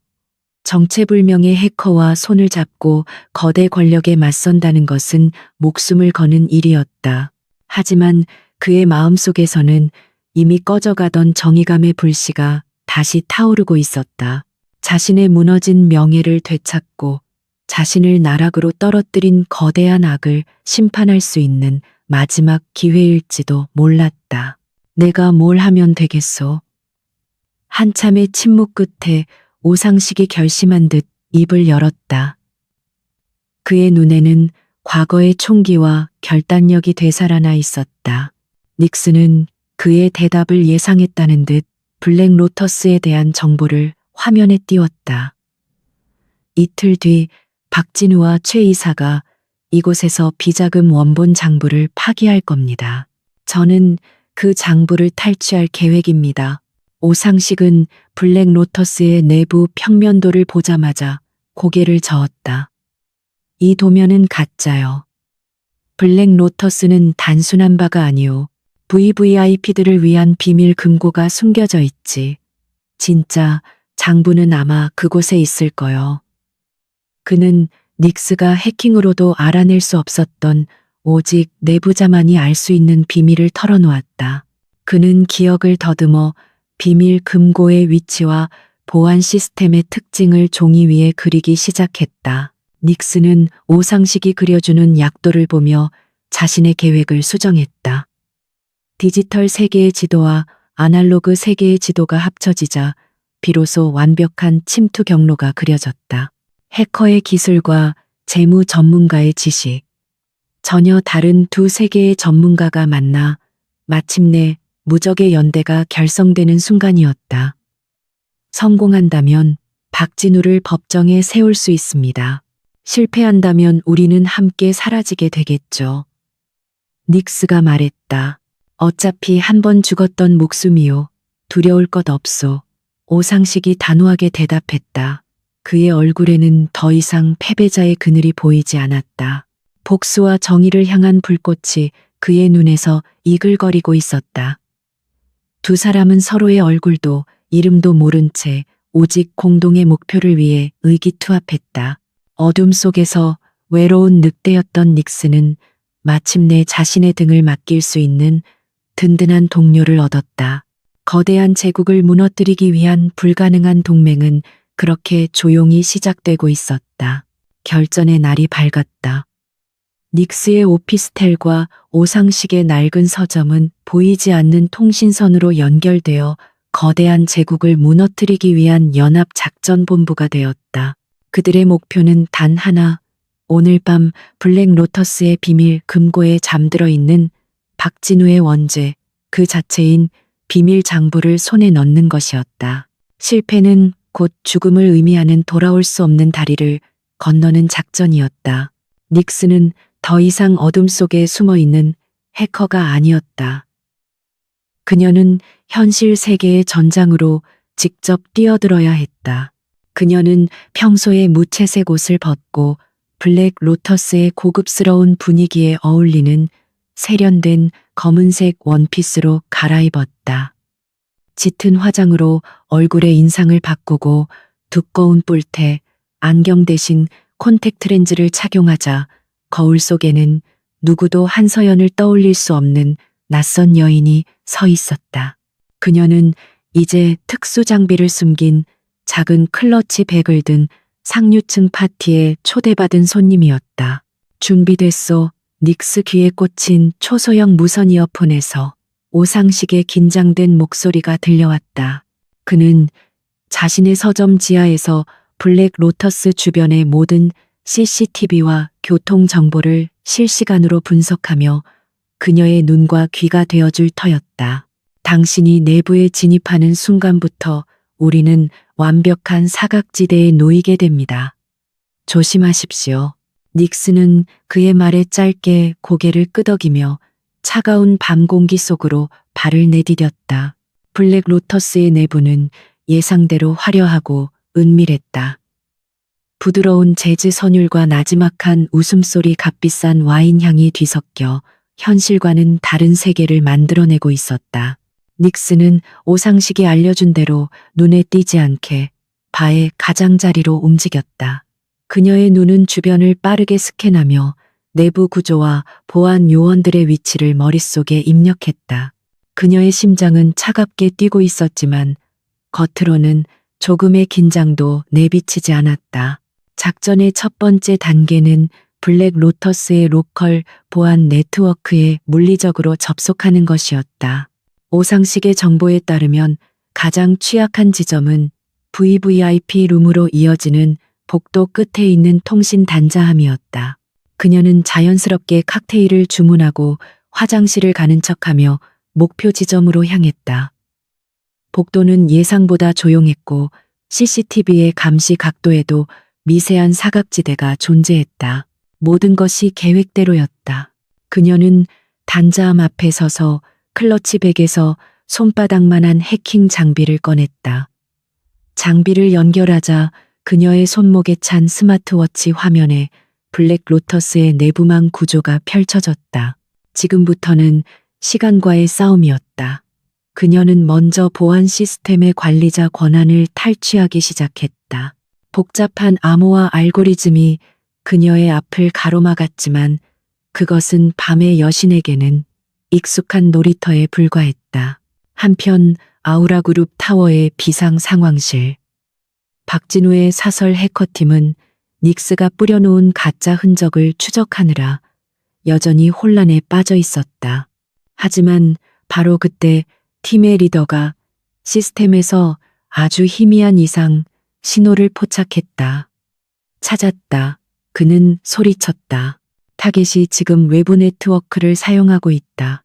정체불명의 해커와 손을 잡고 거대 권력에 맞선다는 것은 목숨을 거는 일이었다. 하지만 그의 마음속에서는 이미 꺼져가던 정의감의 불씨가 다시 타오르고 있었다. 자신의 무너진 명예를 되찾고 자신을 나락으로 떨어뜨린 거대한 악을 심판할 수 있는 마지막 기회일지도 몰랐다. 내가 뭘 하면 되겠소? 한참의 침묵 끝에 오상식이 결심한 듯 입을 열었다. 그의 눈에는 과거의 총기와 결단력이 되살아나 있었다. 닉스는 그의 대답을 예상했다는 듯 블랙 로터스에 대한 정보를 화면에 띄웠다. 이틀 뒤 박진우와 최 이사가 이곳에서 비자금 원본 장부를 파기할 겁니다. 저는 그 장부를 탈취할 계획입니다. 오상식은 블랙 로터스의 내부 평면도를 보자마자 고개를 저었다. 이 도면은 가짜요. 블랙 로터스는 단순한 바가 아니오. VVIP들을 위한 비밀 금고가 숨겨져 있지. 진짜 장부는 아마 그곳에 있을 거요. 그는 닉스가 해킹으로도 알아낼 수 없었던 오직 내부자만이 알 수 있는 비밀을 털어놓았다. 그는 기억을 더듬어 비밀 금고의 위치와 보안 시스템의 특징을 종이 위에 그리기 시작했다. 닉스는 오상식이 그려주는 약도를 보며 자신의 계획을 수정했다. 디지털 세계의 지도와 아날로그 세계의 지도가 합쳐지자 비로소 완벽한 침투 경로가 그려졌다. 해커의 기술과 재무 전문가의 지식. 전혀 다른 두 세계의 전문가가 만나 마침내 무적의 연대가 결성되는 순간이었다. 성공한다면 박진우를 법정에 세울 수 있습니다. 실패한다면 우리는 함께 사라지게 되겠죠. 닉스가 말했다. 어차피 한 번 죽었던 목숨이요. 두려울 것 없소. 오상식이 단호하게 대답했다. 그의 얼굴에는 더 이상 패배자의 그늘이 보이지 않았다. 복수와 정의를 향한 불꽃이 그의 눈에서 이글거리고 있었다. 두 사람은 서로의 얼굴도 이름도 모른 채 오직 공동의 목표를 위해 의기투합했다. 어둠 속에서 외로운 늑대였던 닉스는 마침내 자신의 등을 맡길 수 있는 든든한 동료를 얻었다. 거대한 제국을 무너뜨리기 위한 불가능한 동맹은 그렇게 조용히 시작되고 있었다. 결전의 날이 밝았다. 닉스의 오피스텔과 오상식의 낡은 서점은 보이지 않는 통신선으로 연결되어 거대한 제국을 무너뜨리기 위한 연합 작전본부가 되었다. 그들의 목표는 단 하나, 오늘 밤 블랙 로터스의 비밀 금고에 잠들어 있는 박진우의 원죄, 그 자체인 비밀 장부를 손에 넣는 것이었다. 실패는 곧 죽음을 의미하는 돌아올 수 없는 다리를 건너는 작전이었다. 닉스는 더 이상 어둠 속에 숨어 있는 해커가 아니었다. 그녀는 현실 세계의 전장으로 직접 뛰어들어야 했다. 그녀는 평소의 무채색 옷을 벗고 블랙 로터스의 고급스러운 분위기에 어울리는 세련된 검은색 원피스로 갈아입었다. 짙은 화장으로 얼굴의 인상을 바꾸고 두꺼운 뿔테, 안경 대신 콘택트 렌즈를 착용하자 거울 속에는 누구도 한서연을 떠올릴 수 없는 낯선 여인이 서 있었다. 그녀는 이제 특수 장비를 숨긴 작은 클러치 백을 든 상류층 파티에 초대받은 손님이었다. 준비됐소. 닉스 귀에 꽂힌 초소형 무선 이어폰에서 오상식의 긴장된 목소리가 들려왔다. 그는 자신의 서점 지하에서 블랙 로터스 주변의 모든 CCTV와 교통 정보를 실시간으로 분석하며 그녀의 눈과 귀가 되어줄 터였다. 당신이 내부에 진입하는 순간부터 우리는 완벽한 사각지대에 놓이게 됩니다. 조심하십시오. 닉스는 그의 말에 짧게 고개를 끄덕이며 차가운 밤 공기 속으로 발을 내디뎠다. 블랙 로터스의 내부는 예상대로 화려하고 은밀했다. 부드러운 재즈 선율과 나지막한 웃음소리, 값비싼 와인 향이 뒤섞여 현실과는 다른 세계를 만들어내고 있었다. 닉스는 오상식이 알려준 대로 눈에 띄지 않게 바의 가장자리로 움직였다. 그녀의 눈은 주변을 빠르게 스캔하며 내부 구조와 보안 요원들의 위치를 머릿속에 입력했다. 그녀의 심장은 차갑게 뛰고 있었지만 겉으로는 조금의 긴장도 내비치지 않았다. 작전의 첫 번째 단계는 블랙 로터스의 로컬 보안 네트워크에 물리적으로 접속하는 것이었다. 오상식의 정보에 따르면 가장 취약한 지점은 VVIP 룸으로 이어지는 복도 끝에 있는 통신 단자함이었다. 그녀는 자연스럽게 칵테일을 주문하고 화장실을 가는 척하며 목표 지점으로 향했다. 복도는 예상보다 조용했고 CCTV의 감시 각도에도 미세한 사각지대가 존재했다. 모든 것이 계획대로였다. 그녀는 단자함 앞에 서서 클러치백에서 손바닥만한 해킹 장비를 꺼냈다. 장비를 연결하자 그녀의 손목에 찬 스마트워치 화면에 블랙 로터스의 내부망 구조가 펼쳐졌다. 지금부터는 시간과의 싸움이었다. 그녀는 먼저 보안 시스템의 관리자 권한을 탈취하기 시작했다. 복잡한 암호화 알고리즘이 그녀의 앞을 가로막았지만 그것은 밤의 여신에게는 익숙한 놀이터에 불과했다. 한편 아우라그룹 타워의 비상 상황실. 박진우의 사설 해커팀은 닉스가 뿌려놓은 가짜 흔적을 추적하느라 여전히 혼란에 빠져 있었다. 하지만 바로 그때 팀의 리더가 시스템에서 아주 희미한 이상 신호를 포착했다. 찾았다. 그는 소리쳤다. 타겟이 지금 외부 네트워크를 사용하고 있다.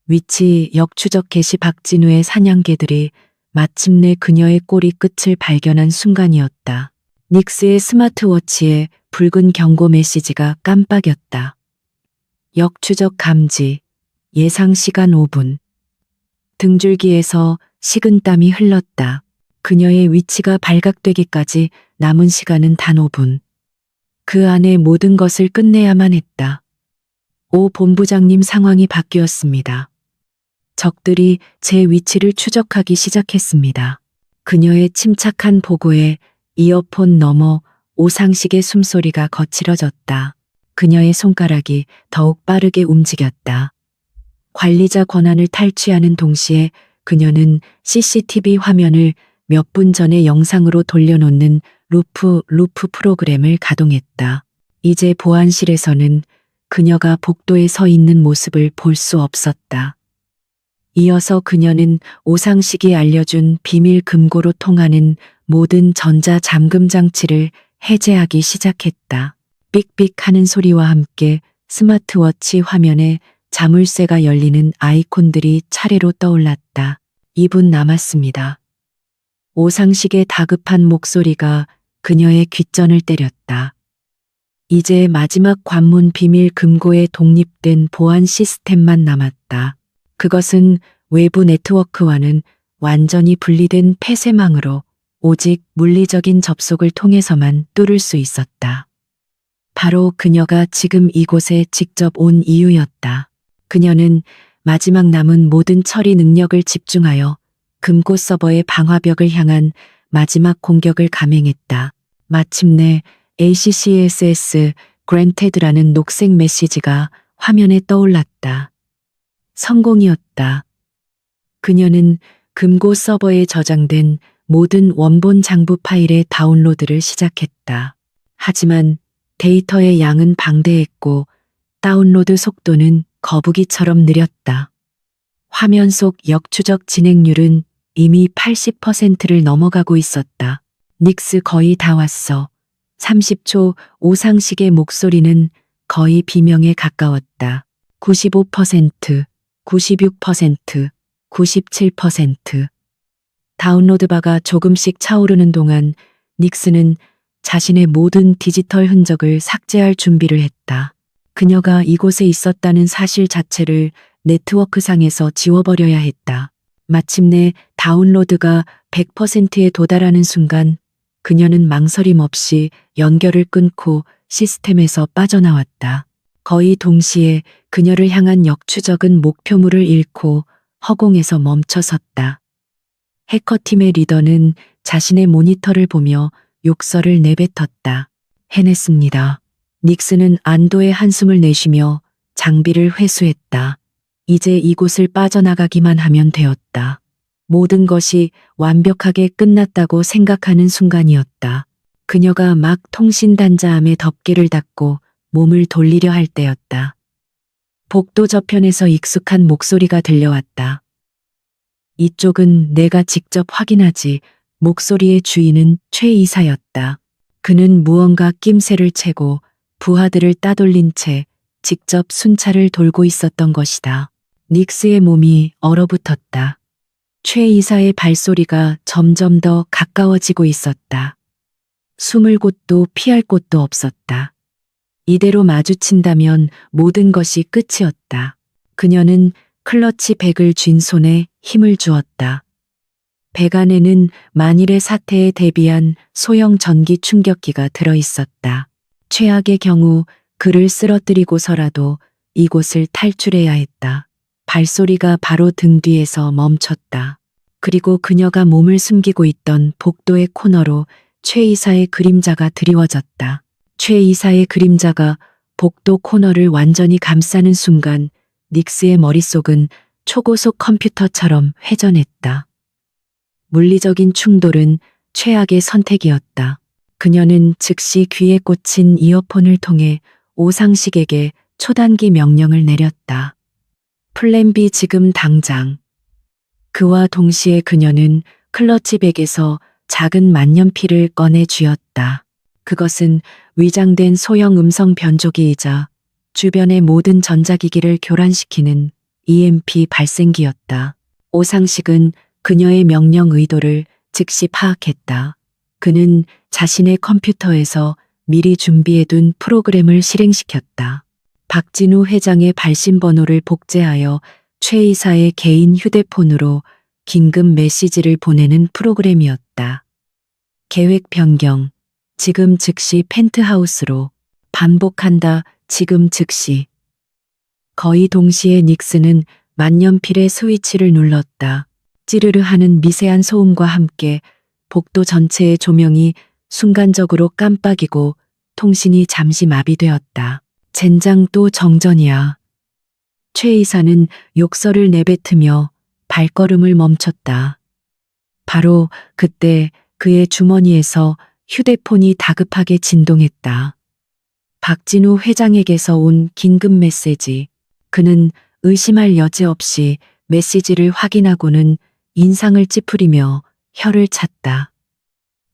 위치 역추적 개시 박진우의 사냥개들이 마침내 그녀의 꼬리 끝을 발견한 순간이었다. 닉스의 스마트워치에 붉은 경고 메시지가 깜빡였다. 역추적 감지, 예상 시간 5분. 등줄기에서 식은땀이 흘렀다. 그녀의 위치가 발각되기까지 남은 시간은 단 5분. 그 안에 모든 것을 끝내야만 했다. 오 본부장님, 상황이 바뀌었습니다. 적들이 제 위치를 추적하기 시작했습니다. 그녀의 침착한 보고에 이어폰 너머 오상식의 숨소리가 거칠어졌다. 그녀의 손가락이 더욱 빠르게 움직였다. 관리자 권한을 탈취하는 동시에 그녀는 CCTV 화면을 몇 분 전에 영상으로 돌려놓는 루프 프로그램을 가동했다. 이제 보안실에서는 그녀가 복도에 서 있는 모습을 볼 수 없었다. 이어서 그녀는 오상식이 알려준 비밀 금고로 통하는 모든 전자 잠금 장치를 해제하기 시작했다. 삑삑 하는 소리와 함께 스마트워치 화면에 자물쇠가 열리는 아이콘들이 차례로 떠올랐다. 2분 남았습니다. 오상식의 다급한 목소리가 그녀의 귓전을 때렸다. 이제 마지막 관문 비밀 금고에 독립된 보안 시스템만 남았다. 그것은 외부 네트워크와는 완전히 분리된 폐쇄망으로 오직 물리적인 접속을 통해서만 뚫을 수 있었다. 바로 그녀가 지금 이곳에 직접 온 이유였다. 그녀는 마지막 남은 모든 처리 능력을 집중하여 금고 서버의 방화벽을 향한 마지막 공격을 감행했다. 마침내 ACCSS 그랜테드라는 녹색 메시지가 화면에 떠올랐다. 성공이었다. 그녀는 금고 서버에 저장된 모든 원본 장부 파일의 다운로드를 시작했다. 하지만 데이터의 양은 방대했고 다운로드 속도는 거북이처럼 느렸다. 화면 속 역추적 진행률은 이미 80%를 넘어가고 있었다. 닉스 거의 다 왔어. 30초. 오상식의 목소리는 거의 비명에 가까웠다. 95%, 96%, 97%. 다운로드 바가 조금씩 차오르는 동안 닉스는 자신의 모든 디지털 흔적을 삭제할 준비를 했다. 그녀가 이곳에 있었다는 사실 자체를 네트워크상에서 지워버려야 했다. 마침내 다운로드가 100%에 도달하는 순간 그녀는 망설임 없이 연결을 끊고 시스템에서 빠져나왔다. 거의 동시에 그녀를 향한 역추적은 목표물을 잃고 허공에서 멈춰섰다. 해커팀의 리더는 자신의 모니터를 보며 욕설을 내뱉었다. 해냈습니다. 닉스는 안도의 한숨을 내쉬며 장비를 회수했다. 이제 이곳을 빠져나가기만 하면 되었다. 모든 것이 완벽하게 끝났다고 생각하는 순간이었다. 그녀가 막 통신 단자함의 덮개를 닫고 몸을 돌리려 할 때였다. 복도 저편에서 익숙한 목소리가 들려왔다. 이쪽은 내가 직접 확인하지. 목소리의 주인은 최 이사였다. 그는 무언가 낌새를 채고 부하들을 따돌린 채 직접 순찰을 돌고 있었던 것이다. 닉스의 몸이 얼어붙었다. 최 이사의 발소리가 점점 더 가까워지고 있었다. 숨을 곳도 피할 곳도 없었다. 이대로 마주친다면 모든 것이 끝이었다. 그녀는 클러치 백을 쥔 손에 힘을 주었다. 백 안에는 만일의 사태에 대비한 소형 전기 충격기가 들어있었다. 최악의 경우 그를 쓰러뜨리고서라도 이곳을 탈출해야 했다. 발소리가 바로 등 뒤에서 멈췄다. 그리고 그녀가 몸을 숨기고 있던 복도의 코너로 최 이사의 그림자가 드리워졌다. 최 이사의 그림자가 복도 코너를 완전히 감싸는 순간 닉스의 머릿속은 초고속 컴퓨터처럼 회전했다. 물리적인 충돌은 최악의 선택이었다. 그녀는 즉시 귀에 꽂힌 이어폰을 통해 오상식에게 초단기 명령을 내렸다. 플랜 B 지금 당장. 그와 동시에 그녀는 클러치백에서 작은 만년필을 꺼내 쥐었다. 그것은 위장된 소형 음성 변조기이자 주변의 모든 전자기기를 교란시키는 EMP 발생기였다. 오상식은 그녀의 명령 의도를 즉시 파악했다. 그는 자신의 컴퓨터에서 미리 준비해둔 프로그램을 실행시켰다. 박진우 회장의 발신번호를 복제하여 최 이사의 개인 휴대폰으로 긴급 메시지를 보내는 프로그램이었다. 계획 변경. 지금 즉시 펜트하우스로. 반복한다. 지금 즉시. 거의 동시에 닉스는 만년필의 스위치를 눌렀다. 찌르르 하는 미세한 소음과 함께 복도 전체의 조명이 순간적으로 깜빡이고 통신이 잠시 마비되었다. 젠장 또 정전이야. 최 이사는 욕설을 내뱉으며 발걸음을 멈췄다. 바로 그때 그의 주머니에서 휴대폰이 다급하게 진동했다. 박진우 회장에게서 온 긴급 메시지. 그는 의심할 여지 없이 메시지를 확인하고는 인상을 찌푸리며 혀를 찼다.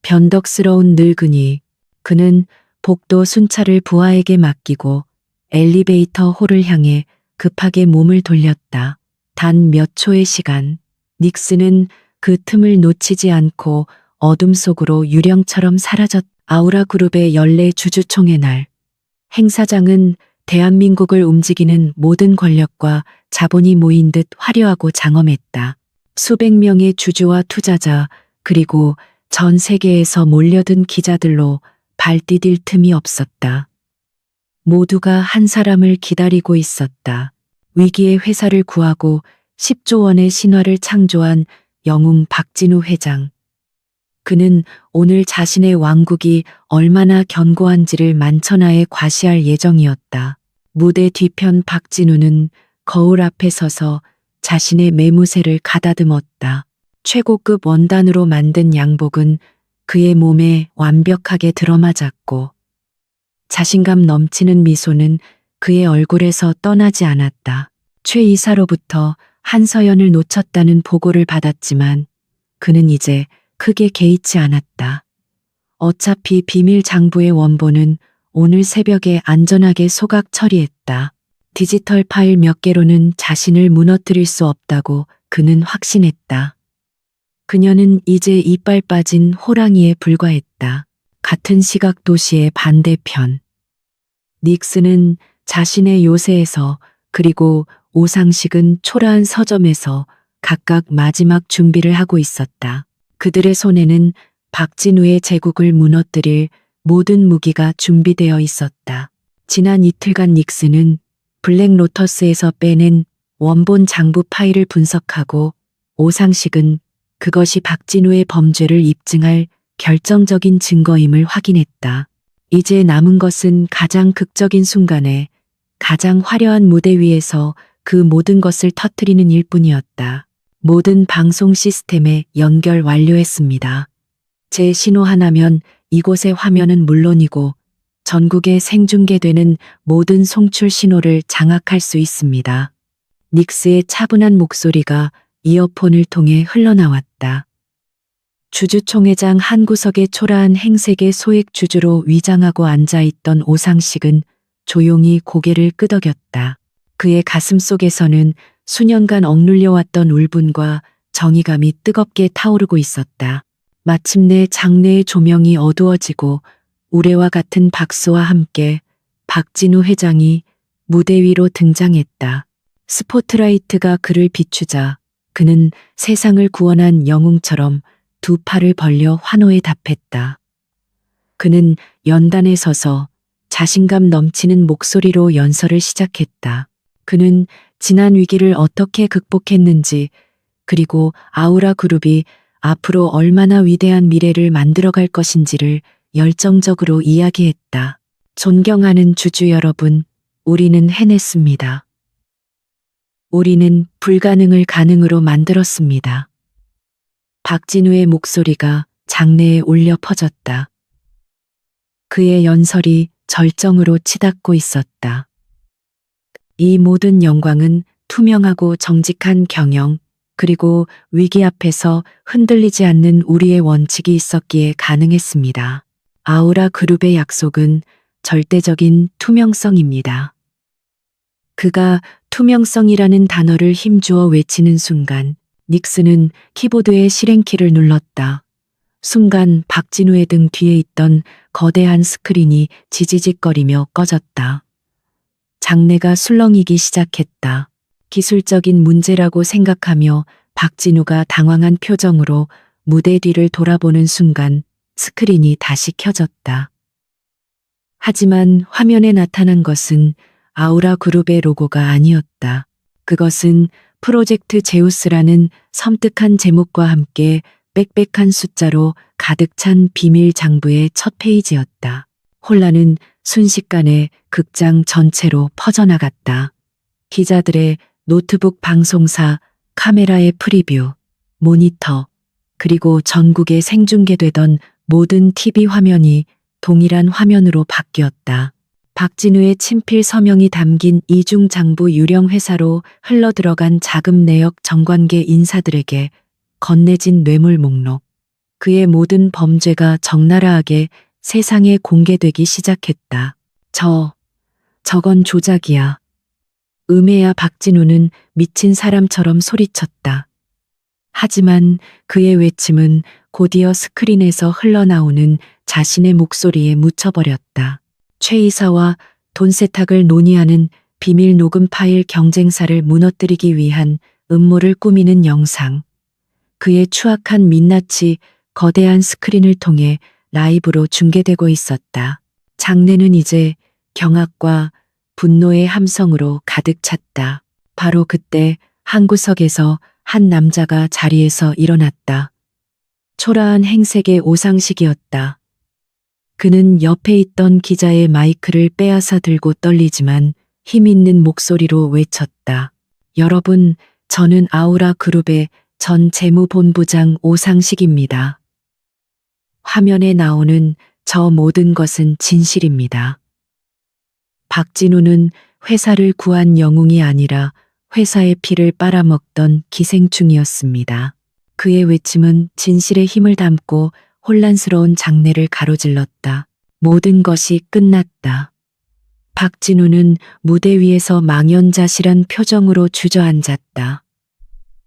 변덕스러운 늙은이. 그는 복도 순찰을 부하에게 맡기고 엘리베이터 홀을 향해 급하게 몸을 돌렸다. 단 몇 초의 시간, 닉스는 그 틈을 놓치지 않고 어둠 속으로 유령처럼 사라졌다. 아우라 그룹의 연례 주주총회 날. 행사장은 대한민국을 움직이는 모든 권력과 자본이 모인 듯 화려하고 장엄했다. 수백 명의 주주와 투자자, 그리고 전 세계에서 몰려든 기자들로 발 디딜 틈이 없었다. 모두가 한 사람을 기다리고 있었다. 위기의 회사를 구하고 10조 원의 신화를 창조한 영웅 박진우 회장. 그는 오늘 자신의 왕국이 얼마나 견고한지를 만천하에 과시할 예정이었다. 무대 뒤편 박진우는 거울 앞에 서서 자신의 매무새를 가다듬었다. 최고급 원단으로 만든 양복은 그의 몸에 완벽하게 들어맞았고 자신감 넘치는 미소는 그의 얼굴에서 떠나지 않았다. 최 이사로부터 한서연을 놓쳤다는 보고를 받았지만 그는 이제 크게 개의치 않았다. 어차피 비밀 장부의 원본은 오늘 새벽에 안전하게 소각 처리했다. 디지털 파일 몇 개로는 자신을 무너뜨릴 수 없다고 그는 확신했다. 그녀는 이제 이빨 빠진 호랑이에 불과했다. 같은 시각 도시의 반대편. 닉스는 자신의 요새에서 그리고 오상식은 초라한 서점에서 각각 마지막 준비를 하고 있었다. 그들의 손에는 박진우의 제국을 무너뜨릴 모든 무기가 준비되어 있었다. 지난 이틀간 닉스는 블랙로터스에서 빼낸 원본 장부 파일을 분석하고 오상식은 그것이 박진우의 범죄를 입증할 결정적인 증거임을 확인했다. 이제 남은 것은 가장 극적인 순간에 가장 화려한 무대 위에서 그 모든 것을 터뜨리는 일뿐이었다. 모든 방송 시스템에 연결 완료했습니다. 제 신호 하나면 이곳의 화면은 물론이고 전국에 생중계되는 모든 송출 신호를 장악할 수 있습니다. 닉스의 차분한 목소리가 이어폰을 통해 흘러나왔다. 주주총회장 한 구석에 초라한 행색의 소액 주주로 위장하고 앉아있던 오상식은 조용히 고개를 끄덕였다. 그의 가슴 속에서는 수년간 억눌려왔던 울분과 정의감이 뜨겁게 타오르고 있었다. 마침내 장내의 조명이 어두워지고 우레와 같은 박수와 함께 박진우 회장이 무대 위로 등장했다. 스포트라이트가 그를 비추자 그는 세상을 구원한 영웅처럼 두 팔을 벌려 환호에 답했다. 그는 연단에 서서 자신감 넘치는 목소리로 연설을 시작했다. 그는 지난 위기를 어떻게 극복했는지, 그리고 아우라 그룹이 앞으로 얼마나 위대한 미래를 만들어갈 것인지를 열정적으로 이야기했다. 존경하는 주주 여러분, 우리는 해냈습니다. 우리는 불가능을 가능으로 만들었습니다. 박진우의 목소리가 장내에 울려 퍼졌다. 그의 연설이 절정으로 치닫고 있었다. 이 모든 영광은 투명하고 정직한 경영, 그리고 위기 앞에서 흔들리지 않는 우리의 원칙이 있었기에 가능했습니다. 아우라 그룹의 약속은 절대적인 투명성입니다. 그가 투명성이라는 단어를 힘주어 외치는 순간 닉스는 키보드의 실행키를 눌렀다. 순간 박진우의 등 뒤에 있던 거대한 스크린이 지지직거리며 꺼졌다. 장내가 술렁이기 시작했다. 기술적인 문제라고 생각하며 박진우가 당황한 표정으로 무대 뒤를 돌아보는 순간 스크린이 다시 켜졌다. 하지만 화면에 나타난 것은 아우라 그룹의 로고가 아니었다. 그것은 프로젝트 제우스라는 섬뜩한 제목과 함께 빽빽한 숫자로 가득 찬 비밀 장부의 첫 페이지였다. 혼란은 순식간에 극장 전체로 퍼져나갔다. 기자들의 노트북 방송사, 카메라의 프리뷰, 모니터, 그리고 전국에 생중계되던 모든 TV 화면이 동일한 화면으로 바뀌었다. 박진우의 친필 서명이 담긴 이중 장부 유령 회사로 흘러들어간 자금 내역 정관계 인사들에게 건네진 뇌물 목록. 그의 모든 범죄가 적나라하게 세상에 공개되기 시작했다. 저건 조작이야. 음해야 박진우는 미친 사람처럼 소리쳤다. 하지만 그의 외침은 곧이어 스크린에서 흘러나오는 자신의 목소리에 묻혀버렸다. 최 이사와 돈 세탁을 논의하는 비밀 녹음 파일 경쟁사를 무너뜨리기 위한 음모를 꾸미는 영상. 그의 추악한 민낯이 거대한 스크린을 통해 라이브로 중계되고 있었다. 장내는 이제 경악과 분노의 함성으로 가득 찼다. 바로 그때 한 구석에서 한 남자가 자리에서 일어났다. 초라한 행색의 오상식이었다. 그는 옆에 있던 기자의 마이크를 빼앗아 들고 떨리지만 힘 있는 목소리로 외쳤다. 여러분, 저는 아우라 그룹의 전 재무본부장 오상식입니다. 화면에 나오는 저 모든 것은 진실입니다. 박진우는 회사를 구한 영웅이 아니라 회사의 피를 빨아먹던 기생충이었습니다. 그의 외침은 진실의 힘을 담고 혼란스러운 장내를 가로질렀다. 모든 것이 끝났다. 박진우는 무대 위에서 망연자실한 표정으로 주저앉았다.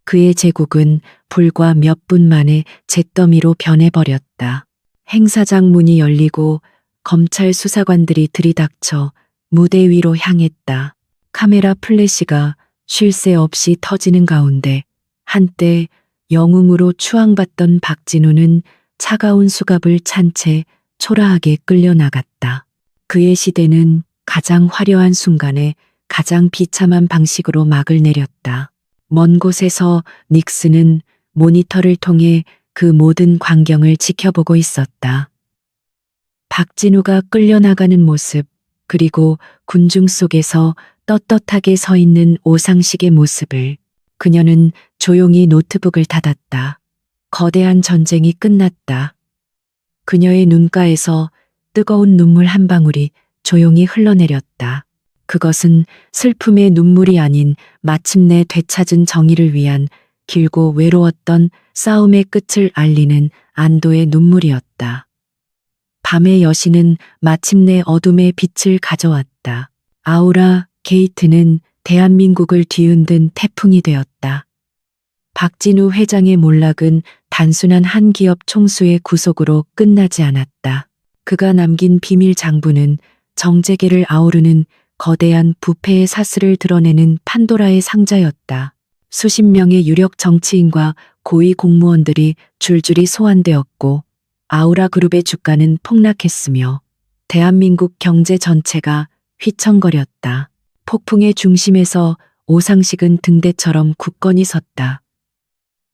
그의 제국은 불과 몇 분 만에 잿더미로 변해버렸다. 행사장 문이 열리고 검찰 수사관들이 들이닥쳐 무대 위로 향했다. 카메라 플래시가 쉴 새 없이 터지는 가운데 한때 영웅으로 추앙받던 박진우는 차가운 수갑을 찬 채 초라하게 끌려나갔다. 그의 시대는 가장 화려한 순간에 가장 비참한 방식으로 막을 내렸다. 먼 곳에서 닉스는 모니터를 통해 그 모든 광경을 지켜보고 있었다. 박진우가 끌려나가는 모습, 그리고 군중 속에서 떳떳하게 서 있는 오상식의 모습을. 그녀는 조용히 노트북을 닫았다. 거대한 전쟁이 끝났다. 그녀의 눈가에서 뜨거운 눈물 한 방울이 조용히 흘러내렸다. 그것은 슬픔의 눈물이 아닌 마침내 되찾은 정의를 위한 길고 외로웠던 싸움의 끝을 알리는 안도의 눈물이었다. 밤의 여신은 마침내 어둠의 빛을 가져왔다. 아우라 게이트는 대한민국을 뒤흔든 태풍이 되었다. 박진우 회장의 몰락은 단순한 한 기업 총수의 구속으로 끝나지 않았다. 그가 남긴 비밀 장부는 정재계를 아우르는 거대한 부패의 사슬을 드러내는 판도라의 상자였다. 수십 명의 유력 정치인과 고위 공무원들이 줄줄이 소환되었고 아우라 그룹의 주가는 폭락했으며 대한민국 경제 전체가 휘청거렸다. 폭풍의 중심에서 오상식은 등대처럼 굳건히 섰다.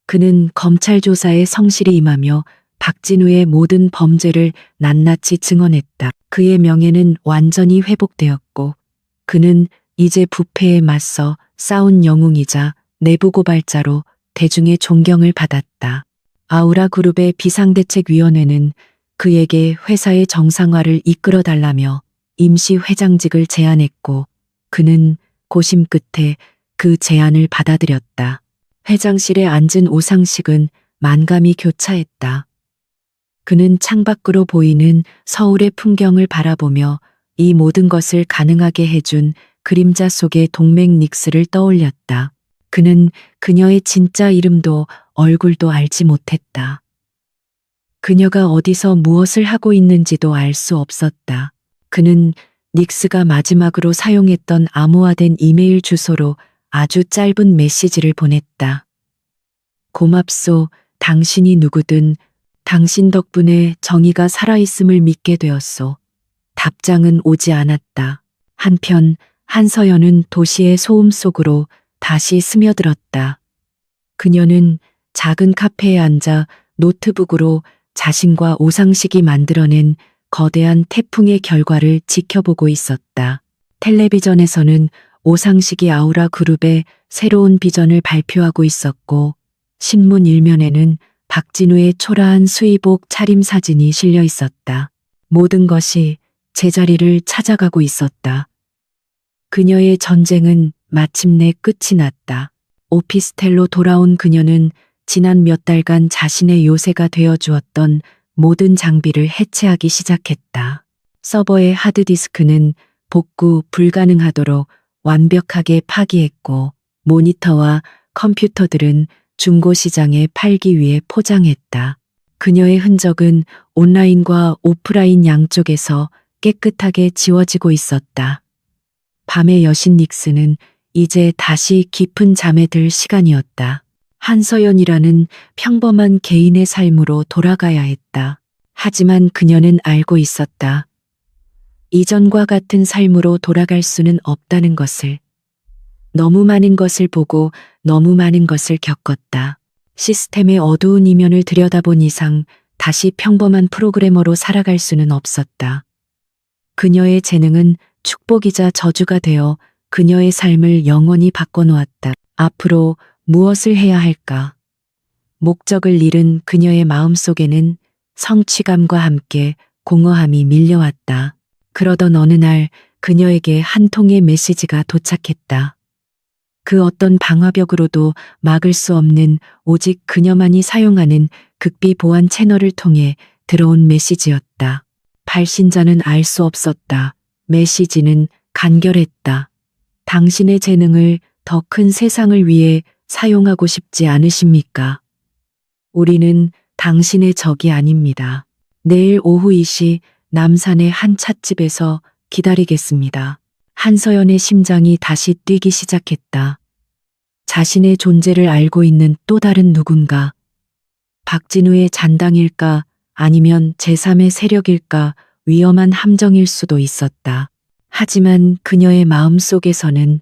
그는 검찰 조사에 성실히 임하며 박진우의 모든 범죄를 낱낱이 증언했다. 그의 명예는 완전히 회복되었고 그는 이제 부패에 맞서 싸운 영웅이자 내부 고발자로 대중의 존경을 받았다. 아우라 그룹의 비상대책위원회는 그에게 회사의 정상화를 이끌어 달라며 임시 회장직을 제안했고 그는 고심 끝에 그 제안을 받아들였다. 회장실에 앉은 오상식은 만감이 교차했다. 그는 창밖으로 보이는 서울의 풍경을 바라보며 이 모든 것을 가능하게 해준 그림자 속의 동맹 닉스를 떠올렸다. 그는 그녀의 진짜 이름도 얼굴도 알지 못했다. 그녀가 어디서 무엇을 하고 있는지도 알 수 없었다. 그는 닉스가 마지막으로 사용했던 암호화된 이메일 주소로 아주 짧은 메시지를 보냈다. 고맙소. 당신이 누구든 당신 덕분에 정의가 살아있음을 믿게 되었소. 답장은 오지 않았다. 한편 한서연은 도시의 소음 속으로 다시 스며들었다. 그녀는 작은 카페에 앉아 노트북으로 자신과 오상식이 만들어낸 거대한 태풍의 결과를 지켜보고 있었다. 텔레비전에서는 오상식이 아우라 그룹의 새로운 비전을 발표하고 있었고 신문 일면에는 박진우의 초라한 수의복 차림 사진이 실려 있었다. 모든 것이 제자리를 찾아가고 있었다. 그녀의 전쟁은 마침내 끝이 났다. 오피스텔로 돌아온 그녀는 지난 몇 달간 자신의 요새가 되어 주었던 모든 장비를 해체하기 시작했다. 서버의 하드디스크는 복구 불가능하도록 완벽하게 파기했고 모니터와 컴퓨터들은 중고시장에 팔기 위해 포장했다. 그녀의 흔적은 온라인과 오프라인 양쪽에서 깨끗하게 지워지고 있었다. 밤의 여신 닉스는 이제 다시 깊은 잠에 들 시간이었다. 한서연이라는 평범한 개인의 삶으로 돌아가야 했다. 하지만 그녀는 알고 있었다. 이전과 같은 삶으로 돌아갈 수는 없다는 것을. 너무 많은 것을 보고 너무 많은 것을 겪었다. 시스템의 어두운 이면을 들여다본 이상 다시 평범한 프로그래머로 살아갈 수는 없었다. 그녀의 재능은 축복이자 저주가 되어 그녀의 삶을 영원히 바꿔놓았다. 앞으로 무엇을 해야 할까? 목적을 잃은 그녀의 마음속에는 성취감과 함께 공허함이 밀려왔다. 그러던 어느 날 그녀에게 한 통의 메시지가 도착했다. 그 어떤 방화벽으로도 막을 수 없는 오직 그녀만이 사용하는 극비 보안 채널을 통해 들어온 메시지였다. 발신자는 알 수 없었다. 메시지는 간결했다. 당신의 재능을 더 큰 세상을 위해 사용하고 싶지 않으십니까? 우리는 당신의 적이 아닙니다. 내일 오후 2시 남산의 한 찻집에서 기다리겠습니다. 한서연의 심장이 다시 뛰기 시작했다. 자신의 존재를 알고 있는 또 다른 누군가. 박진우의 잔당일까 아니면 제3의 세력일까 위험한 함정일 수도 있었다. 하지만 그녀의 마음속에서는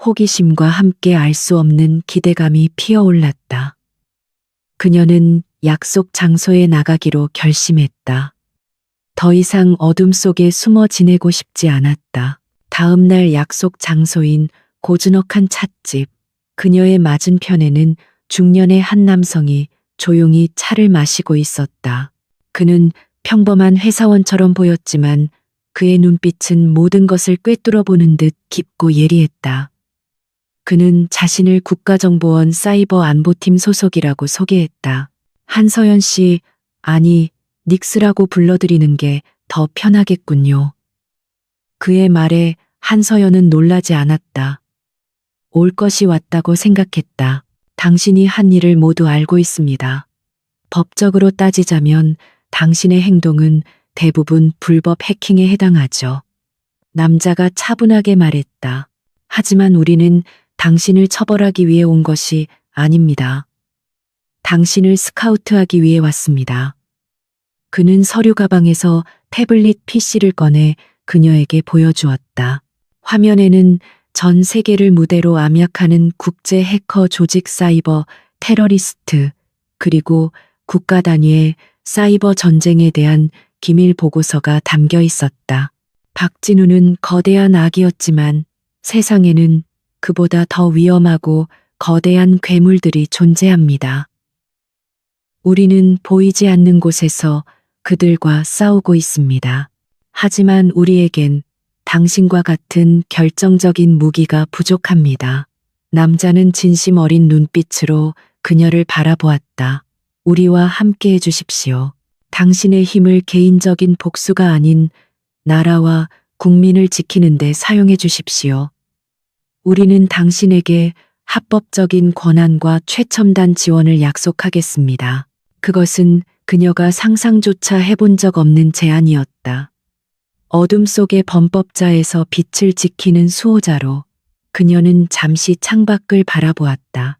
호기심과 함께 알 수 없는 기대감이 피어올랐다. 그녀는 약속 장소에 나가기로 결심했다. 더 이상 어둠 속에 숨어 지내고 싶지 않았다. 다음 날 약속 장소인 고즈넉한 찻집. 그녀의 맞은편에는 중년의 한 남성이 조용히 차를 마시고 있었다. 그는 평범한 회사원처럼 보였지만 그의 눈빛은 모든 것을 꿰뚫어 보는 듯 깊고 예리했다. 그는 자신을 국가정보원 사이버 안보팀 소속이라고 소개했다. 한서연 씨, 아니, 닉스라고 불러드리는 게 더 편하겠군요. 그의 말에 한서연은 놀라지 않았다. 올 것이 왔다고 생각했다. 당신이 한 일을 모두 알고 있습니다. 법적으로 따지자면 당신의 행동은 대부분 불법 해킹에 해당하죠. 남자가 차분하게 말했다. 하지만 우리는 당신을 처벌하기 위해 온 것이 아닙니다. 당신을 스카우트하기 위해 왔습니다. 그는 서류 가방에서 태블릿 PC를 꺼내 그녀에게 보여주었다. 화면에는 전 세계를 무대로 암약하는 국제 해커 조직 사이버 테러리스트, 그리고 국가 단위의 사이버 전쟁에 대한 기밀 보고서가 담겨 있었다. 박진우는 거대한 악이었지만 세상에는 그보다 더 위험하고 거대한 괴물들이 존재합니다. 우리는 보이지 않는 곳에서 그들과 싸우고 있습니다. 하지만 우리에겐 당신과 같은 결정적인 무기가 부족합니다. 남자는 진심 어린 눈빛으로 그녀를 바라보았다. 우리와 함께 해주십시오. 당신의 힘을 개인적인 복수가 아닌 나라와 국민을 지키는 데 사용해 주십시오. 우리는 당신에게 합법적인 권한과 최첨단 지원을 약속하겠습니다. 그것은 그녀가 상상조차 해본 적 없는 제안이었다. 어둠 속의 범법자에서 빛을 지키는 수호자로 그녀는 잠시 창밖을 바라보았다.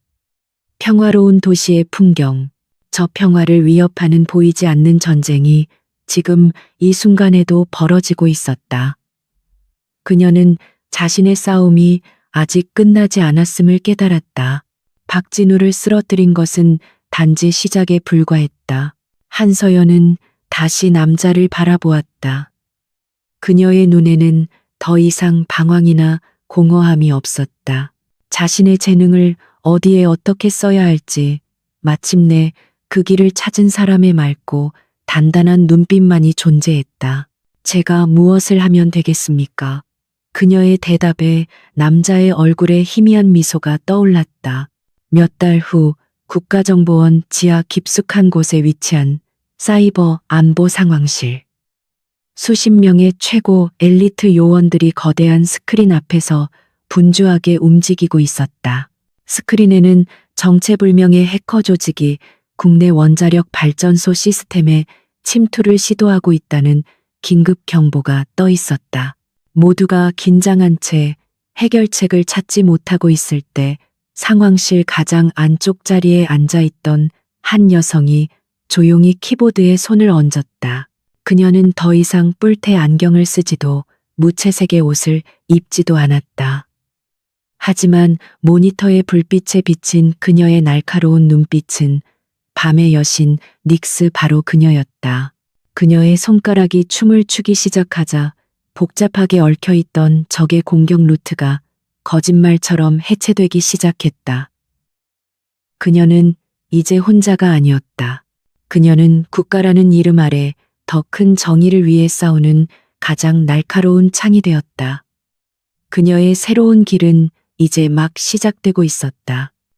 평화로운 도시의 풍경, 저 평화를 위협하는 보이지 않는 전쟁이 지금 이 순간에도 벌어지고 있었다. 그녀는 자신의 싸움이 아직 끝나지 않았음을 깨달았다. 박진우를 쓰러뜨린 것은 단지 시작에 불과했다. 한서연은 다시 남자를 바라보았다. 그녀의 눈에는 더 이상 방황이나 공허함이 없었다. 자신의 재능을 어디에 어떻게 써야 할지 마침내 그 길을 찾은 사람의 맑고 단단한 눈빛만이 존재했다. 제가 무엇을 하면 되겠습니까? 그녀의 대답에 남자의 얼굴에 희미한 미소가 떠올랐다. 몇 달 후 국가정보원 지하 깊숙한 곳에 위치한 사이버 안보 상황실. 수십 명의 최고 엘리트 요원들이 거대한 스크린 앞에서 분주하게 움직이고 있었다. 스크린에는 정체불명의 해커 조직이 국내 원자력 발전소 시스템에 침투를 시도하고 있다는 긴급 경보가 떠 있었다. 모두가 긴장한 채 해결책을 찾지 못하고 있을 때 상황실 가장 안쪽 자리에 앉아 있던 한 여성이 조용히 키보드에 손을 얹었다. 그녀는 더 이상 뿔테 안경을 쓰지도 무채색의 옷을 입지도 않았다. 하지만 모니터의 불빛에 비친 그녀의 날카로운 눈빛은 밤의 여신 닉스 바로 그녀였다. 그녀의 손가락이 춤을 추기 시작하자 복잡하게 얽혀있던 적의 공격 루트가 거짓말처럼 해체되기 시작했다. 그녀는 이제 혼자가 아니었다. 그녀는 국가라는 이름 아래 더 큰 정의를 위해 싸우는 가장 날카로운 창이 되었다. 그녀의 새로운 길은 이제 막 시작되고 있었다.